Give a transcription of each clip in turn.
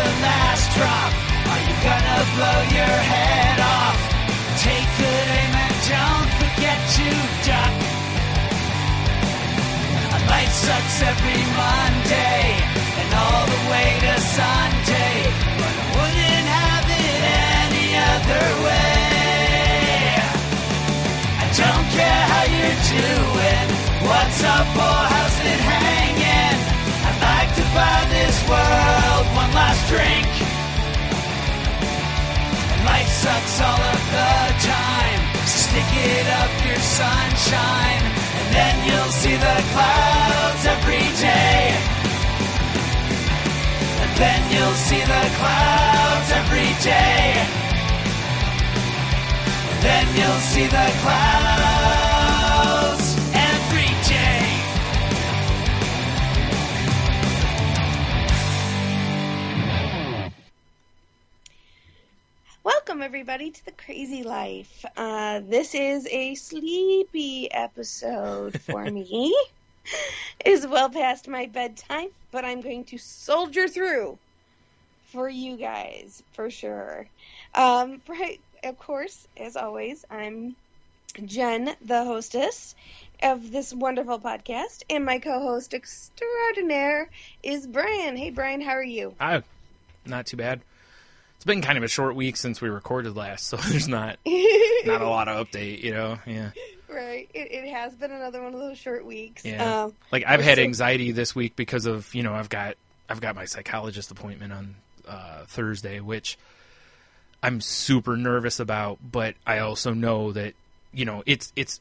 the last drop. Are you gonna blow your head off? Take good aim and don't forget to duck. Life sucks every Monday and all the way to Sunday, but I wouldn't have it any other way. I don't care how you're doing, what's up or how's it hanging. I'd like to buy this world one last drink. And life sucks all of the time, so stick it up your sunshine, and then you'll see the clouds every day. And then you'll see the clouds every day. And then you'll see the clouds every day. Welcome, everybody, to The Crazy Life. This is a sleepy episode for me. It is well past my bedtime, but I'm going to soldier through for you guys, for sure. Right, of course, as always, I'm Jen, the hostess of this wonderful podcast, and my co-host extraordinaire is Bryan. Hey, Bryan, how are you? Not too bad. It's been kind of a short week since we recorded last, so there's not a lot of update, yeah. Right. It has been another one of those short weeks. Yeah. I've had anxiety this week because of, I've got my psychologist appointment on Thursday, which I'm super nervous about, but I also know that, it's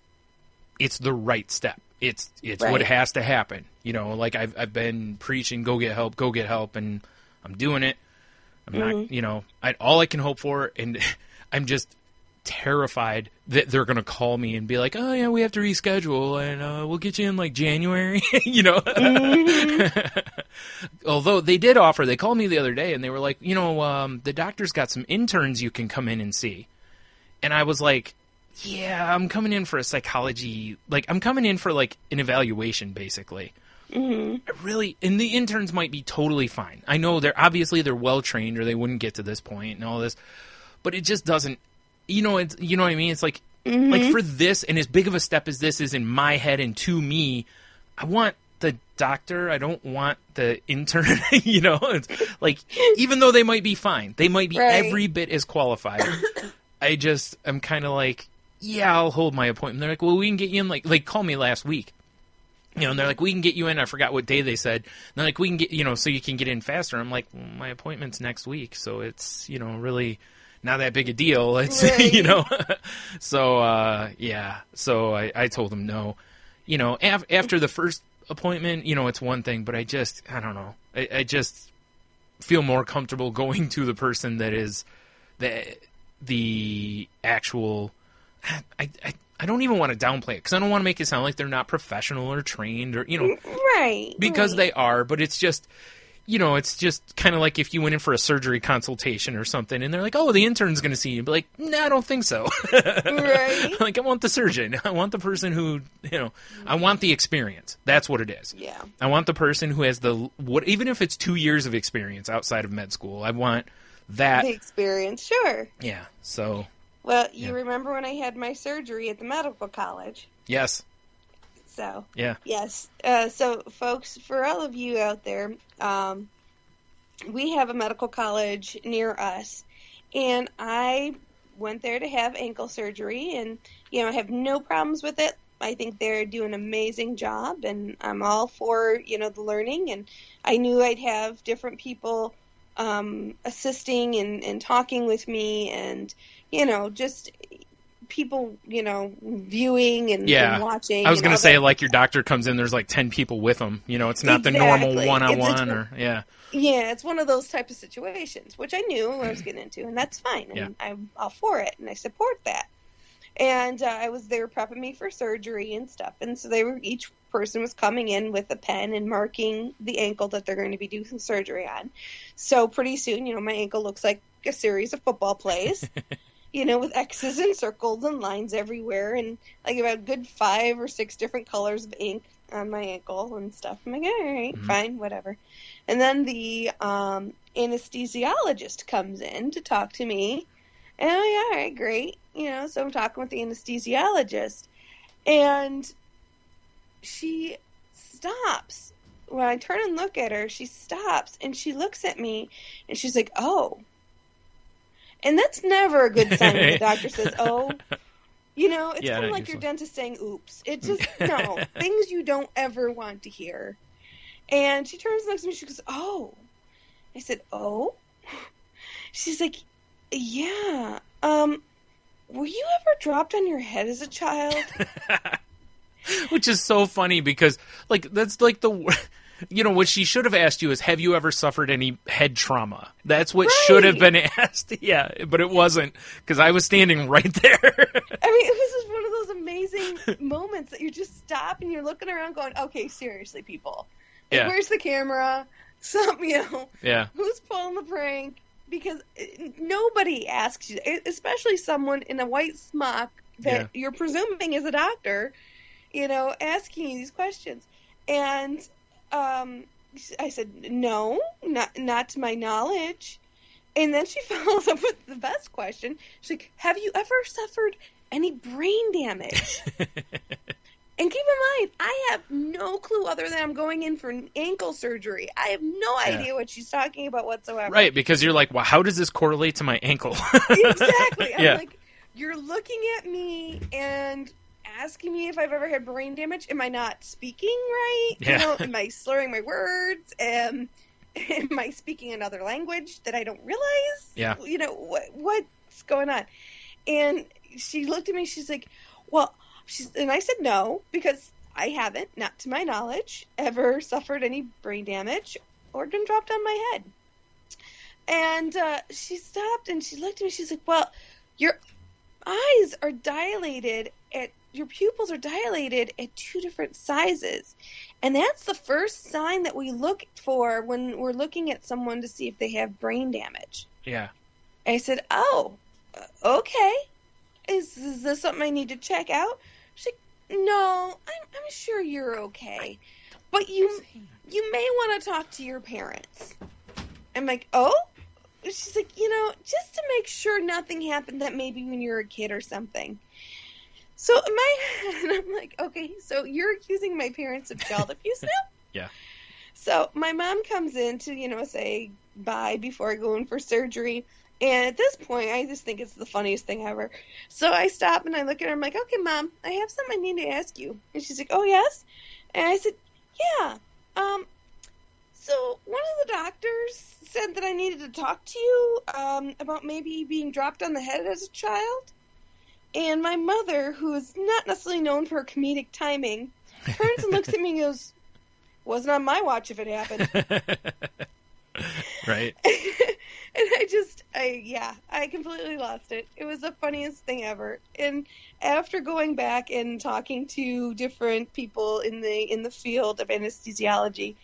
the right step. It's right. What has to happen. I've been preaching, go get help, and I'm doing it. I'm not, all I can hope for, and I'm just terrified that they're going to call me and be like, oh, yeah, we have to reschedule, and we'll get you in, January, Although they did offer, they called me the other day, and they were like, the doctor's got some interns you can come in and see. And I was like, yeah, I'm coming in for a psychology, I'm coming in for, an evaluation, basically. Mm-hmm. And the interns might be totally fine. I know they're well trained, or they wouldn't get to this point and all this, but it just doesn't. You know what I mean? It's like for this, and as big of a step as this is in my head and to me, I want the doctor. I don't want the intern. It's even though they might be fine, they might be every bit as qualified. I'm kind of yeah, I'll hold my appointment. They're like, well, we can get you in. Call me last week. And they're like, we can get you in. I forgot what day they said. And they're like, we can get, so you can get in faster. I'm like, well, my appointment's next week. So it's, really not that big a deal. It's, So, yeah. So I told them no. After the first appointment, it's one thing. But I don't know. I just feel more comfortable going to the person that is the actual... I don't even want to downplay it because I don't want to make it sound like they're not professional or trained or, Right. Because they are, but it's just, it's just kind of like if you went in for a surgery consultation or something and they're like, oh, the intern's going to see you. But no, I don't think so. Right. I want the surgeon. I want the person who, I want the experience. That's what it is. Yeah. I want the person who has even if it's 2 years of experience outside of med school, I want that. The experience, sure. Yeah, so... Well, you remember when I had my surgery at the medical college? Yes. So, yeah. Yes. So, folks, for all of you out there, we have a medical college near us, and I went there to have ankle surgery, and, I have no problems with it. I think they're doing an amazing job, and I'm all for, the learning, and I knew I'd have different people assisting and talking with me, and just people, viewing and watching. I was going to say, your doctor comes in, there's 10 people with them. It's not the normal one-on-one Yeah, it's one of those type of situations, which I knew I was getting into, and that's fine. And I'm all for it, and I support that. And they were prepping me for surgery and stuff. And so each person was coming in with a pen and marking the ankle that they're going to be doing surgery on. So pretty soon, my ankle looks like a series of football plays. with X's and circles and lines everywhere, and like about a good 5 or 6 different colors of ink on my ankle and stuff. I'm like, all right, fine, whatever. And then the anesthesiologist comes in to talk to me, and I'm like, all right, great. So I'm talking with the anesthesiologist, and she stops. When I turn and look at her, she stops, and she looks at me, and she's like, oh. And that's never a good sign when the doctor says, oh. It's kind of like your dentist saying, oops. It just, no, things you don't ever want to hear. And she turns and looks at me, she goes, oh. I said, oh? She's like, yeah. Were you ever dropped on your head as a child? Which is so funny because, that's like what she should have asked you is, have you ever suffered any head trauma? That's what should have been asked. Yeah, but it wasn't, because I was standing right there. I mean, this is one of those amazing moments that you just stop and you're looking around going, okay, seriously, people. Where's the camera? Yeah. Who's pulling the prank? Because nobody asks you, especially someone in a white smock that you're presuming is a doctor, asking you these questions. And I said, no, not to my knowledge. And then she follows up with the best question. She's like, have you ever suffered any brain damage? And keep in mind, I have no clue other than I'm going in for an ankle surgery. I have no idea what she's talking about whatsoever. Right, because you're like, well, how does this correlate to my ankle? Exactly. I'm like, you're looking at me and asking me if I've ever had brain damage. Am I not speaking right? Yeah. Am I slurring my words? Am I speaking another language that I don't realize? Yeah. What's going on? And she looked at me. She's like, well, and I said no, because I haven't, not to my knowledge, ever suffered any brain damage or been dropped on my head. And she stopped and she looked at me. She's like, well, your eyes are dilated your pupils are dilated at 2 different sizes. And that's the first sign that we look for when we're looking at someone to see if they have brain damage. Yeah. I said, oh, okay. Is this something I need to check out? She's like, no, I'm sure you're okay. But you may want to talk to your parents. I'm like, oh? She's like, just to make sure nothing happened that maybe when you were a kid or something. So in my head, I'm like, okay, so you're accusing my parents of child abuse now? Yeah. So my mom comes in to, say bye before I go in for surgery. And at this point, I just think it's the funniest thing ever. So I stop and I look at her. I'm like, okay, Mom, I have something I need to ask you. And she's like, oh, yes? And I said, yeah. So one of the doctors said that I needed to talk to you about maybe being dropped on the head as a child. And my mother, who is not necessarily known for her comedic timing, turns and looks at me and goes, wasn't on my watch if it happened. Right. And I completely lost it. It was the funniest thing ever. And after going back and talking to different people in the field of anesthesiology,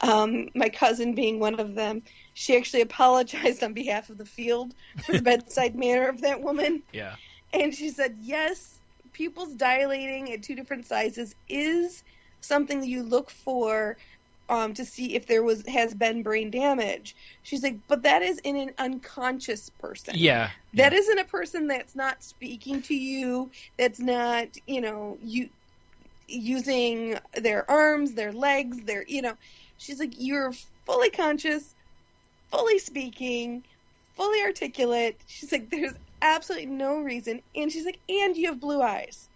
my cousin being one of them, she actually apologized on behalf of the field for the bedside manner of that woman. Yeah. And she said, yes, pupils dilating at 2 different sizes is something that you look for to see if there has been brain damage. She's like, but that is in an unconscious person. Yeah. That isn't a person that's not speaking to you, that's not, using their arms, their legs, she's like, you're fully conscious, fully speaking, fully articulate. She's like, there's absolutely no reason. And she's like, and you have blue eyes.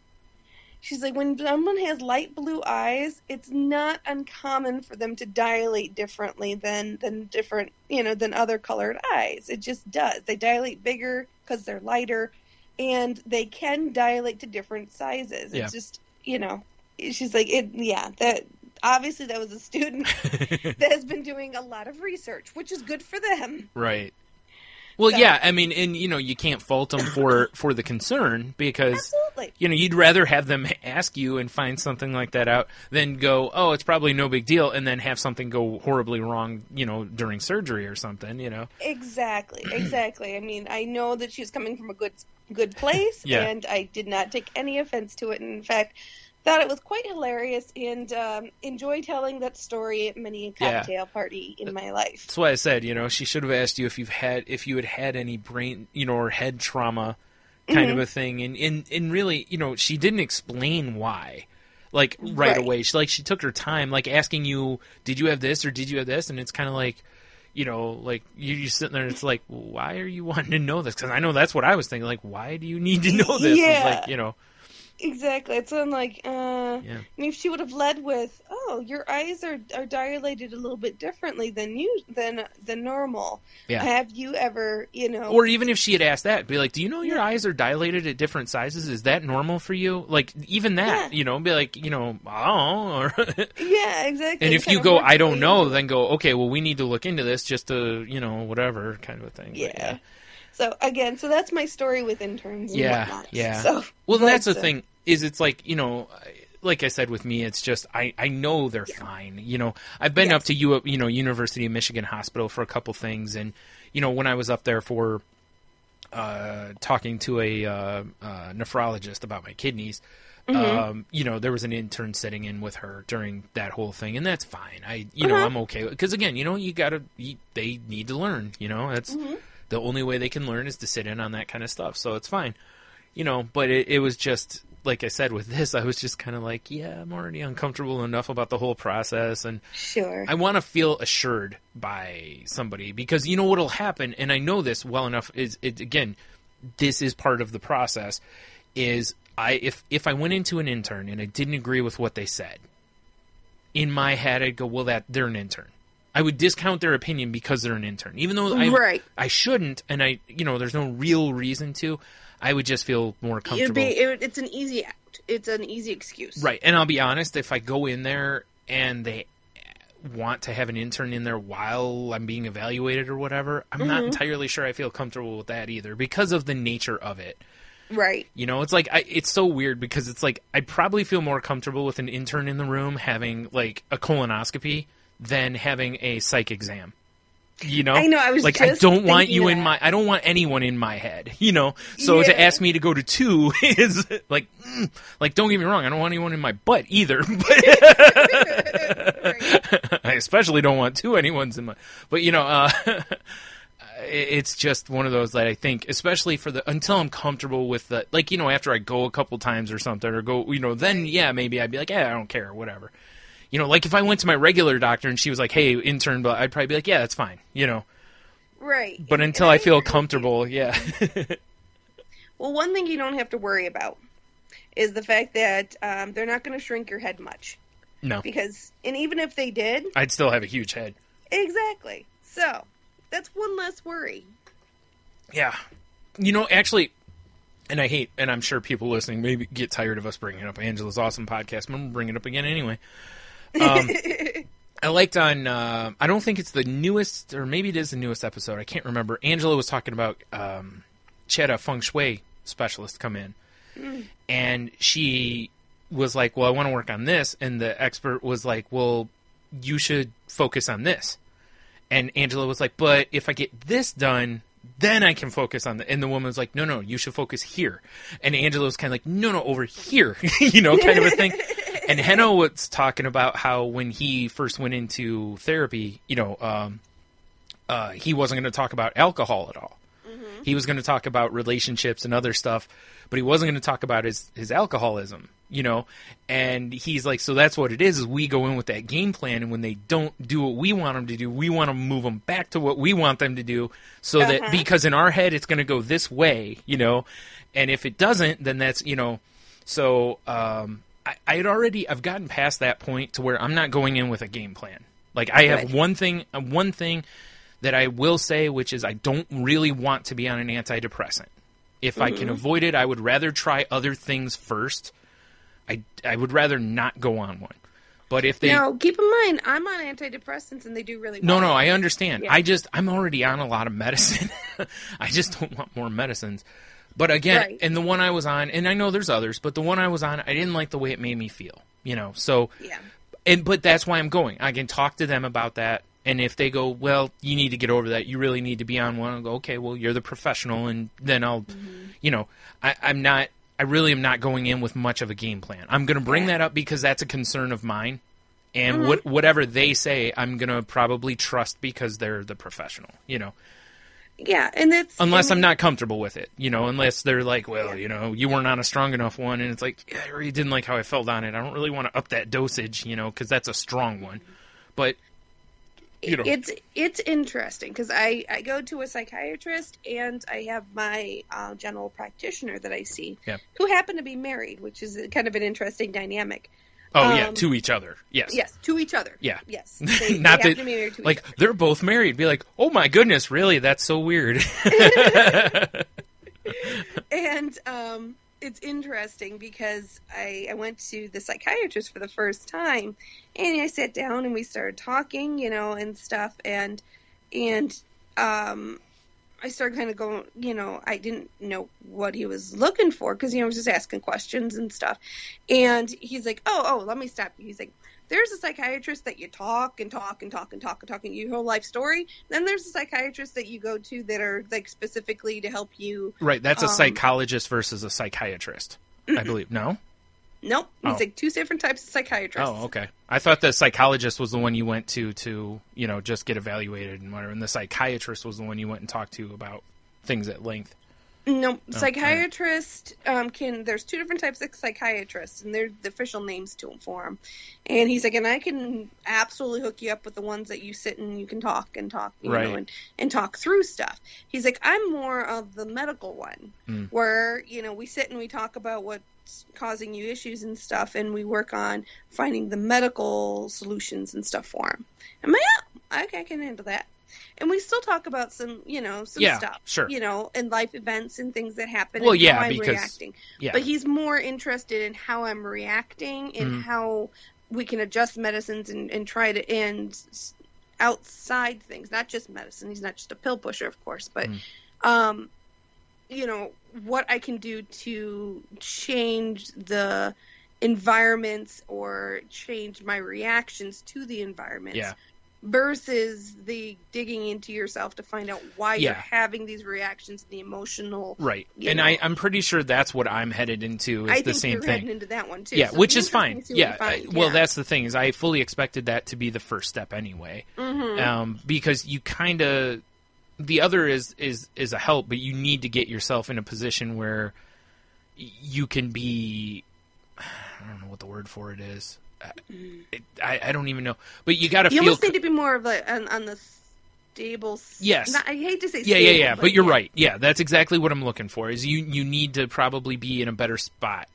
She's like, when someone has light blue eyes, it's not uncommon for them to dilate differently than different, than other colored eyes. It just does. They dilate bigger because they're lighter, and they can dilate to different sizes. It's just, she's like, that obviously that was a student that has been doing a lot of research, which is good for them. Right. Well, yeah, I mean, and, you can't fault them for the concern because, absolutely. You'd rather have them ask you and find something like that out than go, oh, it's probably no big deal, and then have something go horribly wrong, during surgery or something, Exactly. I mean, I know that she's coming from a good good place, Yeah. and I did not take any offense to it. And in fact, thought it was quite hilarious and enjoy telling that story at many a cocktail party in my life. That's why I said, she should have asked you if you had had any brain, or head trauma kind of a thing. And really, she didn't explain why. Like right away. She took her time, like asking you, did you have this or did you have this? And it's kind of like, like you're sitting there and it's like, why are you wanting to know this? Because I know that's what I was thinking. Like, why do you need to know this? Yeah. It's like, Exactly. It's like, if she would have led with, oh, your eyes are dilated a little bit differently than normal. Yeah. Have you ever, Or even if she had asked that, be like, do you know your eyes are dilated at different sizes? Is that normal for you? Like, even that, be like, oh. Or yeah, exactly. And if you go, I don't know, then go, okay, well, we need to look into this just to, whatever kind of a thing. Yeah. So, again, that's my story with interns and whatnot. Yeah. So, well, that's the thing, is it's like, like I said with me, it's just, I know they're fine. I've been up to University of Michigan Hospital for a couple things, and, when I was up there for talking to a nephrologist about my kidneys, there was an intern sitting in with her during that whole thing, and that's fine. I'm okay. Because, again, they need to learn, that's... The only way they can learn is to sit in on that kind of stuff. So it's fine. But it was just, like I said, with this, I was just kind of like, yeah, I'm already uncomfortable enough about the whole process. And sure. I want to feel assured by somebody because what'll happen, and I know this well enough, again, this is part of the process, is if I went into an intern and I didn't agree with what they said, in my head I'd go, well, they're an intern. I would discount their opinion because they're an intern. Even though I shouldn't, and there's no real reason to, I would just feel more comfortable. It's an easy out. It's an easy excuse. Right. And I'll be honest, if I go in there and they want to have an intern in there while I'm being evaluated or whatever, I'm not entirely sure I feel comfortable with that either because of the nature of it. Right. It's like, it's so weird because it's like, I'd probably feel more comfortable with an intern in the room having like a colonoscopy than having a psych exam. I know. I was like, I don't want you in my. I don't want anyone in my head. So to ask me to go to 2 is like, don't get me wrong. I don't want anyone in my butt either. I especially don't want 2 anyone's in my. But it's just one of those that I think, especially until I'm comfortable with the, after I go a couple times or something, or go, then maybe I'd be like, I don't care, or whatever. Like if I went to my regular doctor and she was like, hey, intern, but I'd probably be like, yeah, that's fine, Right. But until I feel comfortable, yeah. Well, one thing you don't have to worry about is the fact that they're not going to shrink your head much. No. And even if they did... I'd still have a huge head. Exactly. So, that's one less worry. Yeah. Actually... And I'm sure people listening maybe get tired of us bringing up Angela's awesome podcast. I'm going to bring it up again anyway. I liked on, I don't think it's the newest, or maybe it is the newest episode. I can't remember. Angela was talking about, she had a feng shui specialist come in. And she was like, well, I want to work on this. And the expert was like, well, you should focus on this. And Angela was like, but if I get this done, then I can focus on and the woman was like, no, you should focus here. And Angela was kind of like, no, over here, kind of a thing. And Henno was talking about how when he first went into therapy, he wasn't going to talk about alcohol at all. Mm-hmm. He was going to talk about relationships and other stuff, but he wasn't going to talk about his alcoholism, and he's like, so that's what it is we go in with that game plan, and when they don't do what we want them to do, we want to move them back to what we want them to do, so that, because in our head it's going to go this way, and if it doesn't, then that's, so I've gotten past that point to where I'm not going in with a game plan. Like, I have one thing that I will say, which is I don't really want to be on an antidepressant. If I can avoid it, I would rather try other things first. I would rather not go on one. But if they... Now, keep in mind, I'm on antidepressants and they do really well. No, I understand. Yeah. I'm already on a lot of medicine. I just don't want more medicines. But again, and the one I was on, and I know there's others, but the one I was on, I didn't like the way it made me feel. So... Yeah. But that's why I'm going. I can talk to them about that. And if they go, well, you need to get over that, you really need to be on one, I'll go, okay, well, you're the professional, and then I'll, I really am not going in with much of a game plan. I'm going to bring that up because that's a concern of mine. And whatever they say, I'm going to probably trust because they're the professional, Yeah, and Unless I'm not comfortable with it, unless they're like, well, you weren't on a strong enough one, and it's like, yeah, I really didn't like how I felt on it. I don't really want to up that dosage, because that's a strong one. But, It's interesting, because I go to a psychiatrist, and I have my general practitioner that I see, who happen to be married, which is kind of an interesting dynamic. Oh, yeah, to each other. Yes. Yes, to each other. Yeah. Yes. They Not have that, to be married to like, each other. they're both married. Be like, oh my goodness, really? That's so weird. And it's interesting because I went to the psychiatrist for the first time, and I sat down and we started talking, and stuff, and I started kind of going, I didn't know what he was looking for because, I was just asking questions and stuff. And he's like, oh, let me stop you. He's like, there's a psychiatrist that you talk and talk and talk and talk and talk and your whole life story. Then there's a psychiatrist that you go to that are like specifically to help you. Right. That's a psychologist versus a psychiatrist, I believe. No? Nope. He's like two different types of psychiatrists. Oh, okay. I thought the psychologist was the one you went to just get evaluated and whatever, and the psychiatrist was the one you went and talked to about things at length. No, psychiatrist there's two different types of psychiatrists, and there's the official names to them for them. And he's like, and I can absolutely hook you up with the ones that you sit and you can talk and talk, you know, and talk through stuff. He's like, I'm more of the medical one, where, we sit and we talk about what's causing you issues and stuff, and we work on finding the medical solutions and stuff for him. I'm like, I can handle that. And we still talk about some stuff, sure. And life events and things that happen. Well, and how I'm reacting. Yeah. But he's more interested in how I'm reacting and how we can adjust medicines and try to end outside things, not just medicine. He's not just a pill pusher, of course, but what I can do to change the environments or change my reactions to the environments. Yeah. Versus the digging into yourself to find out why you're having these reactions, the emotional. Right. And I'm pretty sure that's what I'm headed into is the same thing. Heading into that one too. Yeah, so which is fine. Yeah. Well, yeah. that's the thing is I fully expected that to be the first step anyway. Because you kind of, the other is a help, but you need to get yourself in a position where you can be, I don't know what the word for it is. I don't even know, but you got to feel. You almost need to be more of on the stable. Yes, I hate to say. Yeah. But you're right. Yeah, that's exactly what I'm looking for. Is you need to probably be in a better spot.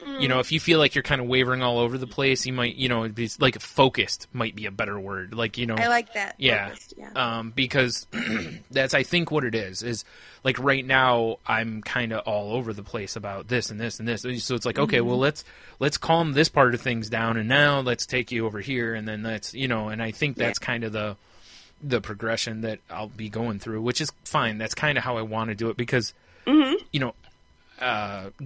If you feel like you're kind of wavering all over the place, you might, be like focused might be a better word. Like, I like that. Yeah. Focused, yeah. Because that's, I think what it is like right now I'm kind of all over the place about this and this and this. So it's like, okay, well, let's calm this part of things down. And now let's take you over here. And then let's, and I think that's kind of the progression that I'll be going through, which is fine. That's kind of how I want to do it because,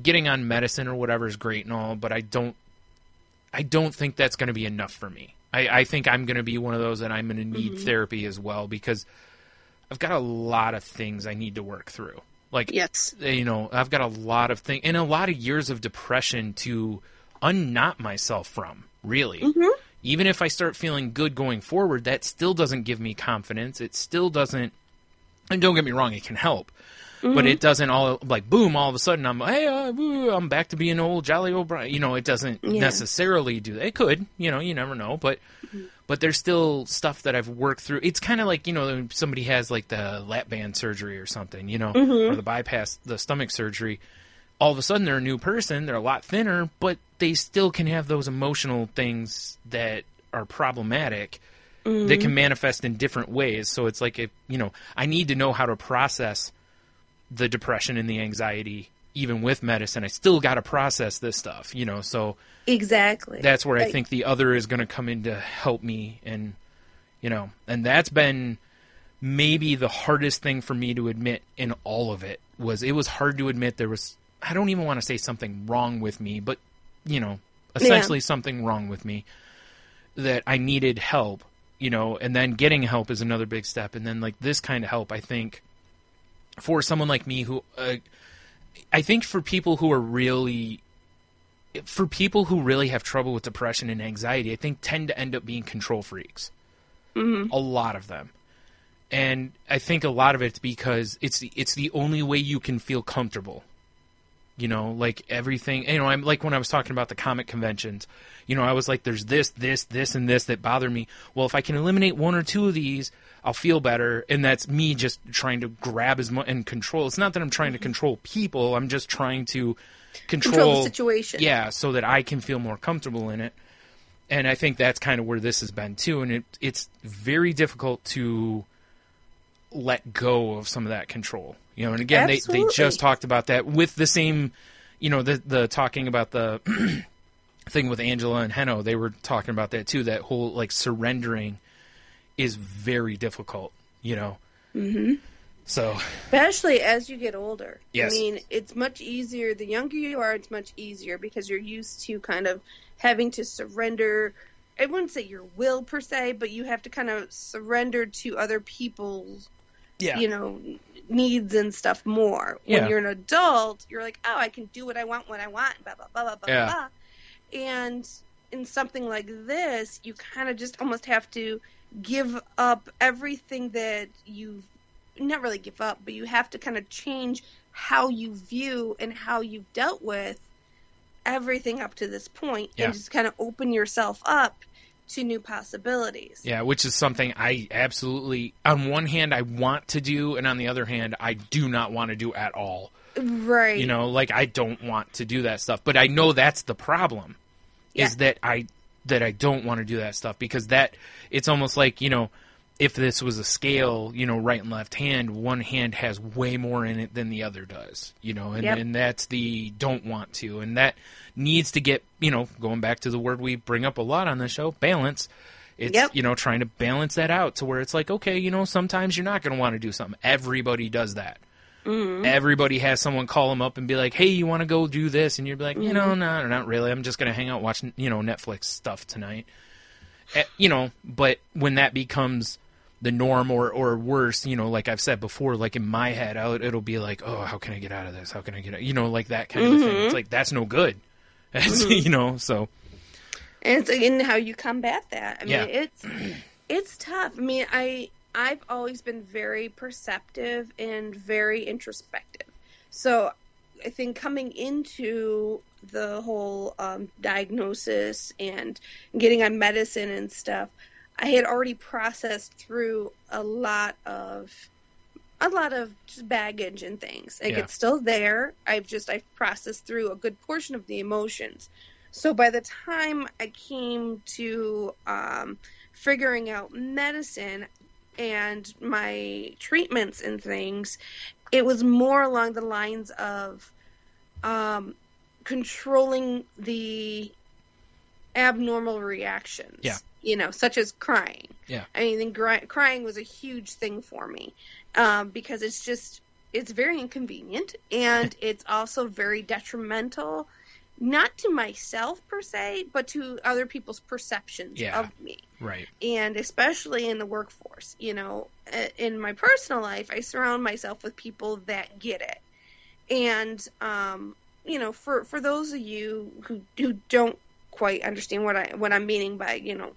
getting on medicine or whatever is great and all, but I don't think that's going to be enough for me. I think I'm going to be one of those that I'm going to need therapy as well because I've got a lot of things I need to work through. Like, yes. I've got a lot of things and a lot of years of depression to unknot myself from, really. Even if I start feeling good going forward, that still doesn't give me confidence. It still doesn't, and don't get me wrong, it can help. But it doesn't all like boom. All of a sudden, I'm back to being old jolly old Bryan. It doesn't necessarily do that. It could, you never know. But there's still stuff that I've worked through. It's kind of like somebody has like the lap band surgery or something, or the bypass, the stomach surgery. All of a sudden, they're a new person. They're a lot thinner, but they still can have those emotional things that are problematic. That can manifest in different ways. So it's like I need to know how to process the depression and the anxiety, even with medicine. I still got to process this stuff, so exactly that's where I think the other is going to come in to help me. And, and that's been maybe the hardest thing for me to admit in all of it was hard to admit there was, I don't even want to say something wrong with me, but, essentially something wrong with me that I needed help, and then getting help is another big step. And then like this kind of help, I think, for someone like me who I think for people who really have trouble with depression and anxiety, I think tend to end up being control freaks. Mm-hmm. A lot of them. And I think a lot of it's because it's the only way you can feel comfortable. You know, like everything, you know, I'm like when I was talking about the comic conventions, you know, I was like, there's this, and this that bother me. Well, if I can eliminate one or two of these, I'll feel better. And that's me just trying to grab as much and control. It's not that I'm trying to control people. I'm just trying to control the situation. Yeah, so that I can feel more comfortable in it. And I think that's kind of where this has been too. And it's very difficult to let go of some of that control. You know, and again, they just talked about that with the same, you know, the talking about the thing with Angela and Heno. They were talking about that too. That whole like surrendering is very difficult. You know, mm-hmm. So especially as you get older. Yes. I mean, it's much easier. The younger you are, it's much easier because you're used to kind of having to surrender. I wouldn't say your will per se, but you have to kind of surrender to other people's, you know, needs and stuff more. When you're an adult, you're like, oh, I can do what I want when I want, blah, blah, blah, blah, blah, blah. And in something like this, you kind of just almost have to give up everything that you've, not really give up, but you have to kind of change how you view and how you've dealt with everything up to this point and just kind of open yourself up to new possibilities. Yeah, which is something I absolutely, on one hand, I want to do, and on the other hand, I do not want to do at all. Right. You know, like, I don't want to do that stuff. But I know that's the problem, is that I don't want to do that stuff, because that, it's almost like, you know, if this was a scale, you know, right and left hand, one hand has way more in it than the other does, you know, and that's the don't want to. And that needs to get, you know, going back to the word we bring up a lot on the show, balance. It's, you know, trying to balance that out to where it's like, okay, you know, sometimes you're not going to want to do something. Everybody does that. Mm-hmm. Everybody has someone call them up and be like, hey, you want to go do this? And you're like, you know, no, not really. I'm just going to hang out watching, you know, Netflix stuff tonight. You know, but when that becomes the norm or worse, you know, like I've said before, like in my head, it'll be like, oh, how can I get out of this? How can I get out? You know, like that kind of a thing. It's like, that's no good. You know, so. And it's in how you combat that. I mean, it's tough. I mean, I've always been very perceptive and very introspective. So I think coming into the whole diagnosis and getting on medicine and stuff, I had already processed through a lot of just baggage and things. Like it's still there. I've processed through a good portion of the emotions. So by the time I came to figuring out medicine and my treatments and things, it was more along the lines of controlling the abnormal reactions. Yeah. You know, such as crying. Yeah. I mean, crying was a huge thing for me because it's very inconvenient, and it's also very detrimental, not to myself per se, but to other people's perceptions of me. Right. And especially in the workforce. You know, in my personal life, I surround myself with people that get it. And, you know, for those of you who don't quite understand what I'm meaning by, you know,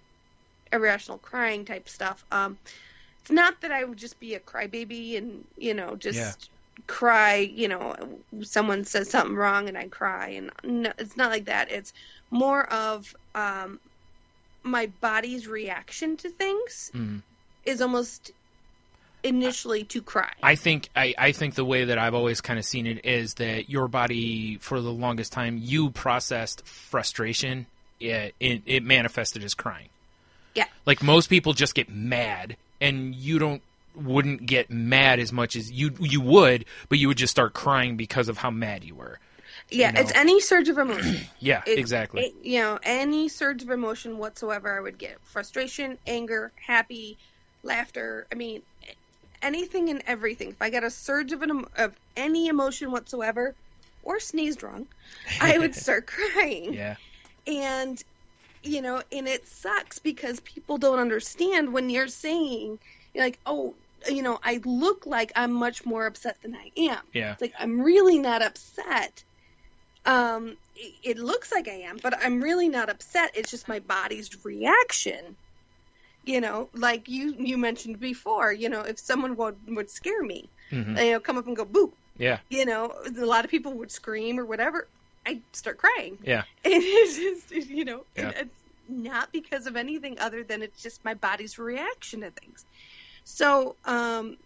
irrational crying type stuff. It's not that I would just be a crybaby and, you know, just cry, you know, someone says something wrong and I cry, and no, it's not like that. It's more of my body's reaction to things is almost initially to cry. I think the way that I've always kind of seen it is that your body, for the longest time, you processed frustration. It manifested as crying. Yeah. Like most people just get mad, and you wouldn't get mad as much as you would, but you would just start crying because of how mad you were. Yeah, you know? It's any surge of emotion. Exactly. You know, any surge of emotion whatsoever I would get. Frustration, anger, happy, laughter. I mean, anything and everything. If I got a surge of any emotion whatsoever, or sneezed wrong, I would start crying. Yeah. And, you know, and it sucks because people don't understand when you're saying, you're like, oh, I look like I'm much more upset than I am. Yeah. It's like, I'm really not upset. It looks like I am, but I'm really not upset. It's just my body's reaction. Like you mentioned before, if someone would scare me, come up and go, boo. Yeah. A lot of people would scream or whatever. I'd start crying. Yeah. And it's just, Yeah. it's not because of anything other than it's just my body's reaction to things. So, and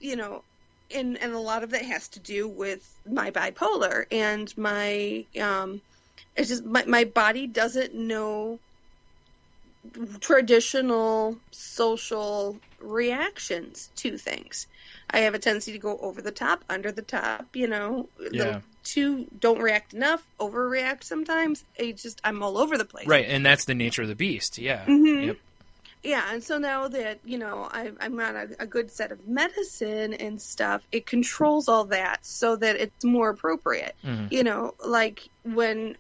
a lot of that has to do with my bipolar and my, it's just my body doesn't know traditional social reactions to things. I have a tendency to go over the top, under the top, Yeah. Don't react enough, overreact sometimes. I'm all over the place. Right, and that's the nature of the beast. Yeah. Mm-hmm. Yep. Yeah, and so now that, I'm on a good set of medicine and stuff, it controls all that so that it's more appropriate. Mm-hmm. Like when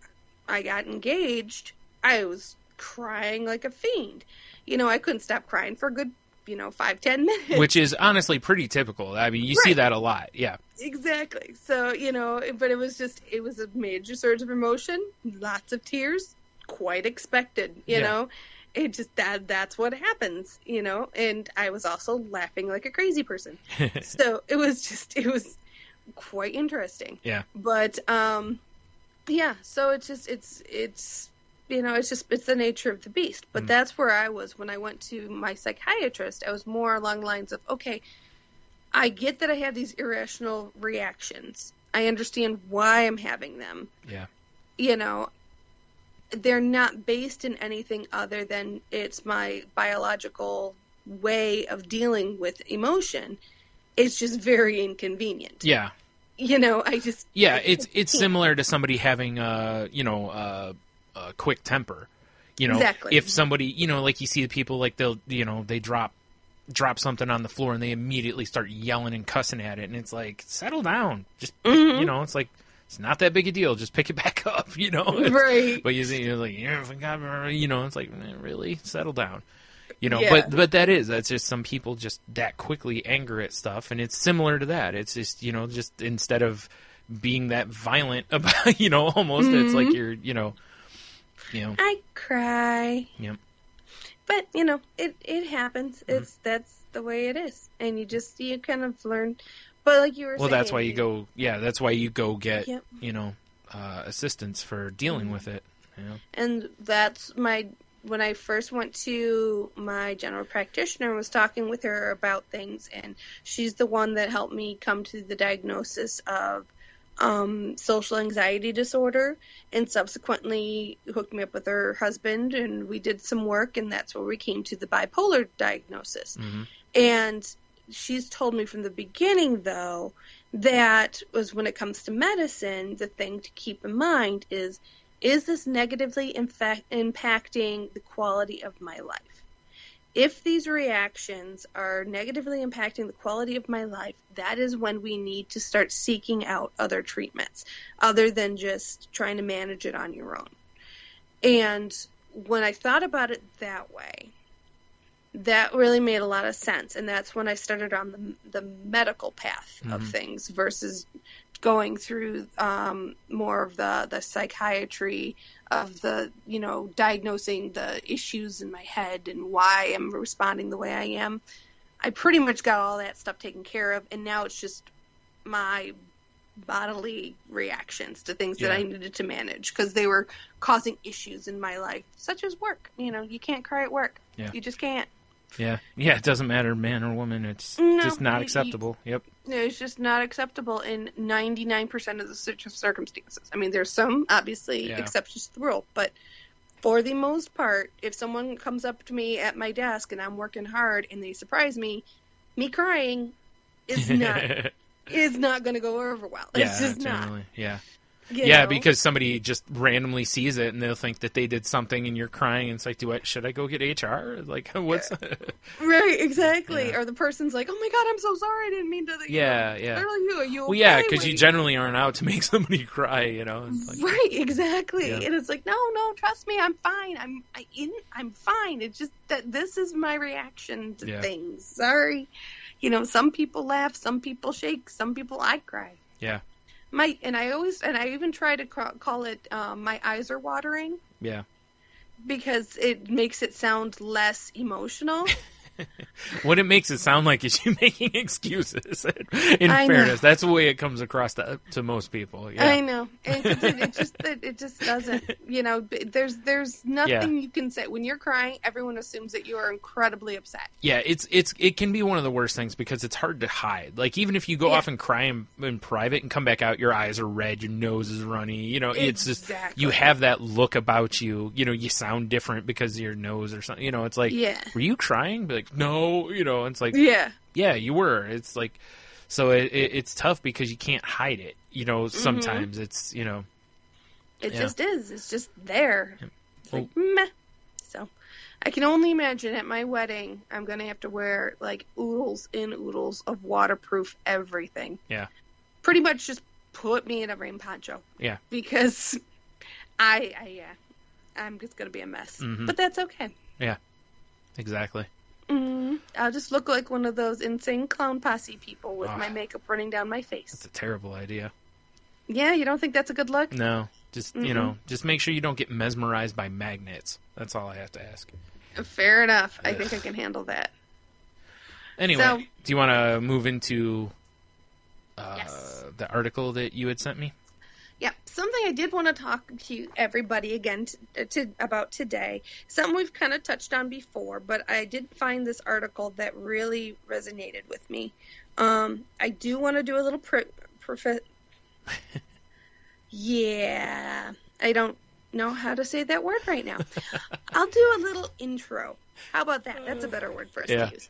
I got engaged, I was crying like a fiend. I couldn't stop crying for a good, 5-10 minutes. Which is honestly pretty typical. I mean, you see that a lot. Yeah. Exactly. So, but it was a major surge of emotion, lots of tears, quite expected, you know. It just that's what happens, and I was also laughing like a crazy person. So it was quite interesting. Yeah. But so it's the nature of the beast. But that's where I was when I went to my psychiatrist. I was more along the lines of, okay, I get that I have these irrational reactions. I understand why I'm having them. Yeah. They're not based in anything other than it's my biological way of dealing with emotion. It's just very inconvenient. Yeah. It's similar to somebody having a quick temper. Exactly. If somebody, like you see the people like they drop something on the floor and they immediately start yelling and cussing at it, and it's like, settle down. Just it's like, it's not that big a deal. Just pick it back up, Right. But you're like, it's like, really, settle down, But that's just some people just that quickly anger at stuff, and it's similar to that. It's just just instead of being that violent about almost it's like you're I cry. Yep. But it happens. That's the way it is, and you kind of learn. But like you were saying, well, that's why you go. Yeah, that's why you go get Yep. assistance for dealing with it. And that's when I first went to my general practitioner and was talking with her about things, and she's the one that helped me come to the diagnosis of social anxiety disorder, and subsequently hooked me up with her husband, and we did some work, and that's where we came to the bipolar diagnosis. Mm-hmm. And she's told me from the beginning, though, that was when it comes to medicine, the thing to keep in mind is this negatively impacting the quality of my life? If these reactions are negatively impacting the quality of my life, that is when we need to start seeking out other treatments, other than just trying to manage it on your own. And when I thought about it that way, that really made a lot of sense. And that's when I started on the medical path of things versus going through more of the psychiatry of the, diagnosing the issues in my head and why I'm responding the way I am. I pretty much got all that stuff taken care of, and now it's just my bodily reactions to things that I needed to manage because they were causing issues in my life, such as work. You can't cry at work. Yeah. You just can't. Yeah. Yeah, it doesn't matter, man or woman. It's just not acceptable. Yep. It's just not acceptable in 99% of the circumstances. I mean, there's some, obviously, exceptions to the rule, but for the most part, if someone comes up to me at my desk and I'm working hard and they surprise me crying is not going to go over well. It's just generally, not. Yeah. You know? Because somebody just randomly sees it and they'll think that they did something and you're crying and it's like, should I go get HR? Like, what's... Right, exactly. Or the person's like, oh my God, I'm so sorry, I didn't mean to... Yeah. Are you okay? Well, yeah, because you generally aren't out to make somebody cry, It's like, right, exactly. Yeah. And it's like, no, trust me, I'm fine. I'm fine. It's just that this is my reaction to things. Sorry. Some people laugh, some people shake, some people I cry. Yeah. I even try to call it my eyes are watering. Yeah. Because it makes it sound less emotional. What it makes it sound like is you making excuses. In I fairness, know. that's the way it comes across to most people. Yeah. I know, and it just doesn't. There's nothing you can say when you're crying. Everyone assumes that you are incredibly upset. Yeah, it can be one of the worst things because it's hard to hide. Like even if you go off and cry in private and come back out, your eyes are red, your nose is runny. It's just you have that look about you. You sound different because of your nose or something. It's like, were you crying? Be like, no. It's like, yeah, you were. It's like, so it's tough because you can't hide it. Sometimes it's It just is. It's just there. It's like, meh. So I can only imagine at my wedding, I'm going to have to wear like oodles and oodles of waterproof everything. Yeah. Pretty much just put me in a rain poncho. Yeah. Because I'm just going to be a mess. Mm-hmm. But that's okay. Yeah. Exactly. I'll just look like one of those insane clown posse people with my makeup running down my face. That's a terrible idea. Yeah, you don't think that's a good look? No. Just, just make sure you don't get mesmerized by magnets. That's all I have to ask. Fair enough. I think I can handle that. Anyway, do you want to move into yes. the article that you had sent me? Yeah, something I did want to talk to everybody again about today. Something we've kind of touched on before, but I did find this article that really resonated with me. I do want to do a little yeah, I don't know how to say that word right now. I'll do a little intro. How about that? That's a better word for us to use.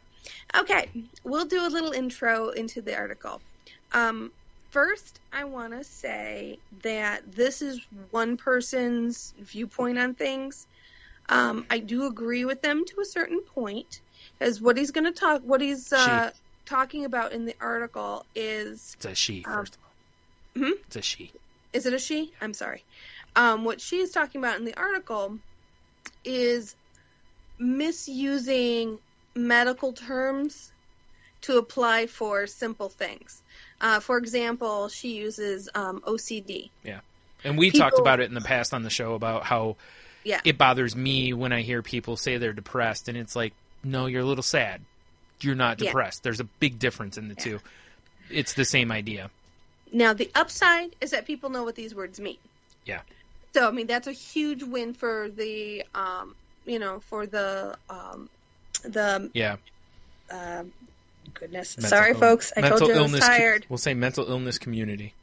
Okay, we'll do a little intro into the article. First, I want to say that this is one person's viewpoint on things. I do agree with them to a certain point, as what he's talking about in the article is... It's a she, first of all. It's a she. Is it a she? I'm sorry. What she is talking about in the article is misusing medical terms to apply for simple things. For example, she uses OCD. Yeah. And we talked about it in the past on the show about how it bothers me when I hear people say they're depressed, and it's like, no, you're a little sad. You're not depressed. There's a big difference in the two. It's the same idea. Now, the upside is that people know what these words mean. Yeah. So, I mean, that's a huge win for the, goodness. Sorry, folks. I told you I was tired. We'll say mental illness community.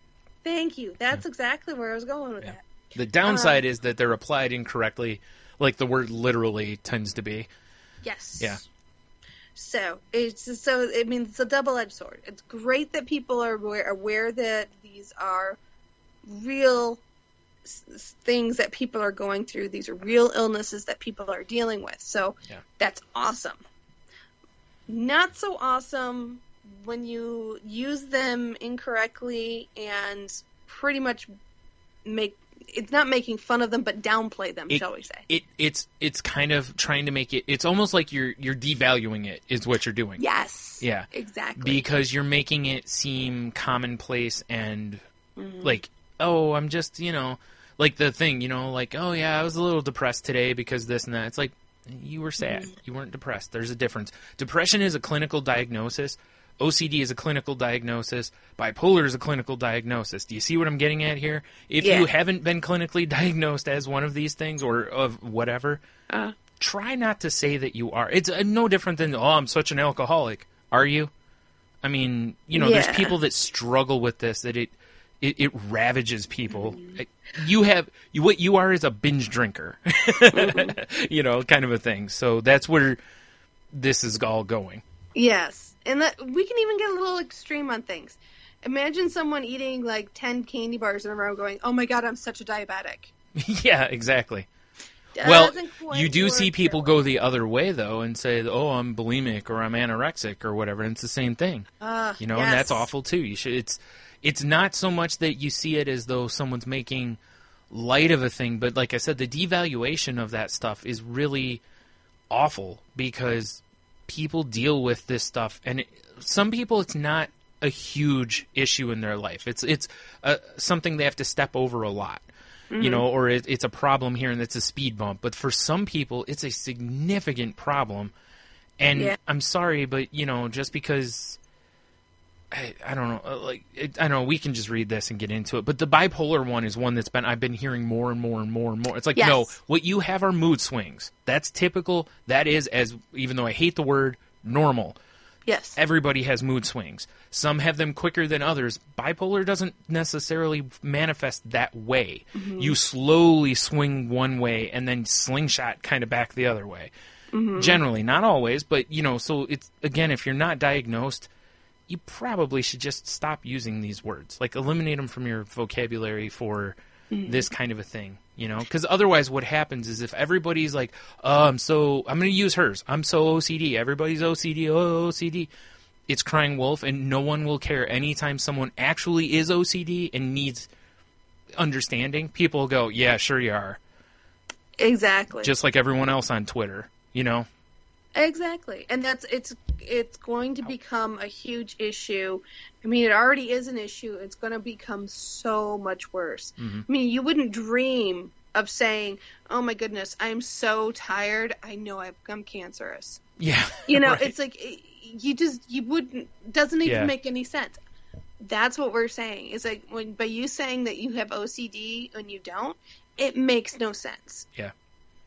Thank you. That's exactly where I was going with that. The downside is that they're applied incorrectly, like the word literally tends to be. Yes. Yeah. So it's a double-edged sword. It's great that people are aware that these are real things that people are going through. These are real illnesses that people are dealing with. So that's awesome. Not so awesome when you use them incorrectly and pretty much it's not making fun of them, but downplay them, shall we say. It's kind of trying to make it, it's almost like you're devaluing it is what you're doing. Yes. Yeah. Exactly. Because you're making it seem commonplace and like, oh, I'm just, like the thing, like, oh yeah, I was a little depressed today because this and that. It's like, you were sad. You weren't depressed. There's a difference. Depression is a clinical diagnosis. OCD is a clinical diagnosis. Bipolar is a clinical diagnosis. Do you see what I'm getting at here? If you haven't been clinically diagnosed as one of these things or of whatever, try not to say that you are. It's no different than, oh, I'm such an alcoholic. Are you? I mean, there's people that struggle with this, that it ravages people. What you are is a binge drinker, kind of a thing. So that's where this is all going. Yes. And that we can even get a little extreme on things. Imagine someone eating like 10 candy bars in a row going, oh my God, I'm such a diabetic. Yeah, exactly. You do see people go the other way, though, and say, oh, I'm bulimic or I'm anorexic or whatever, and it's the same thing. And that's awful, too. It's not so much that you see it as though someone's making light of a thing, but like I said, the devaluation of that stuff is really awful because people deal with this stuff, and some people it's not a huge issue in their life. It's something they have to step over a lot, you know, or it's a problem here and it's a speed bump. But for some people, it's a significant problem. And I'm sorry, but, you know, just because, I don't know, I know we can just read this and get into it. But the bipolar one is one I've been hearing more and more and more and more. It's like, no, what you have are mood swings. That's typical. That is, even though I hate the word, normal. Yes. Everybody has mood swings. Some have them quicker than others. Bipolar doesn't necessarily manifest that way. Mm-hmm. You slowly swing one way and then slingshot kind of back the other way. Mm-hmm. Generally, not always, but, you know, so it's, again, if you're not diagnosed, you probably should just stop using these words. Like, eliminate them from your vocabulary for this kind of a thing, you know? Because otherwise what happens is if everybody's like, I'm going to use hers. I'm so OCD. Everybody's OCD, OCD. It's crying wolf, and no one will care anytime someone actually is OCD and needs understanding. People will go, yeah, sure you are. Exactly. Just like everyone else on Twitter, you know? Exactly. And it's going to become a huge issue. I mean, it already is an issue. It's going to become so much worse. Mm-hmm. I mean, you wouldn't dream of saying, oh my goodness, I'm so tired. I know I'm cancerous. Yeah. You know, right. It's like, you wouldn't, doesn't even make any sense. That's what we're saying. It's like, by you saying that you have OCD and you don't, it makes no sense. Yeah.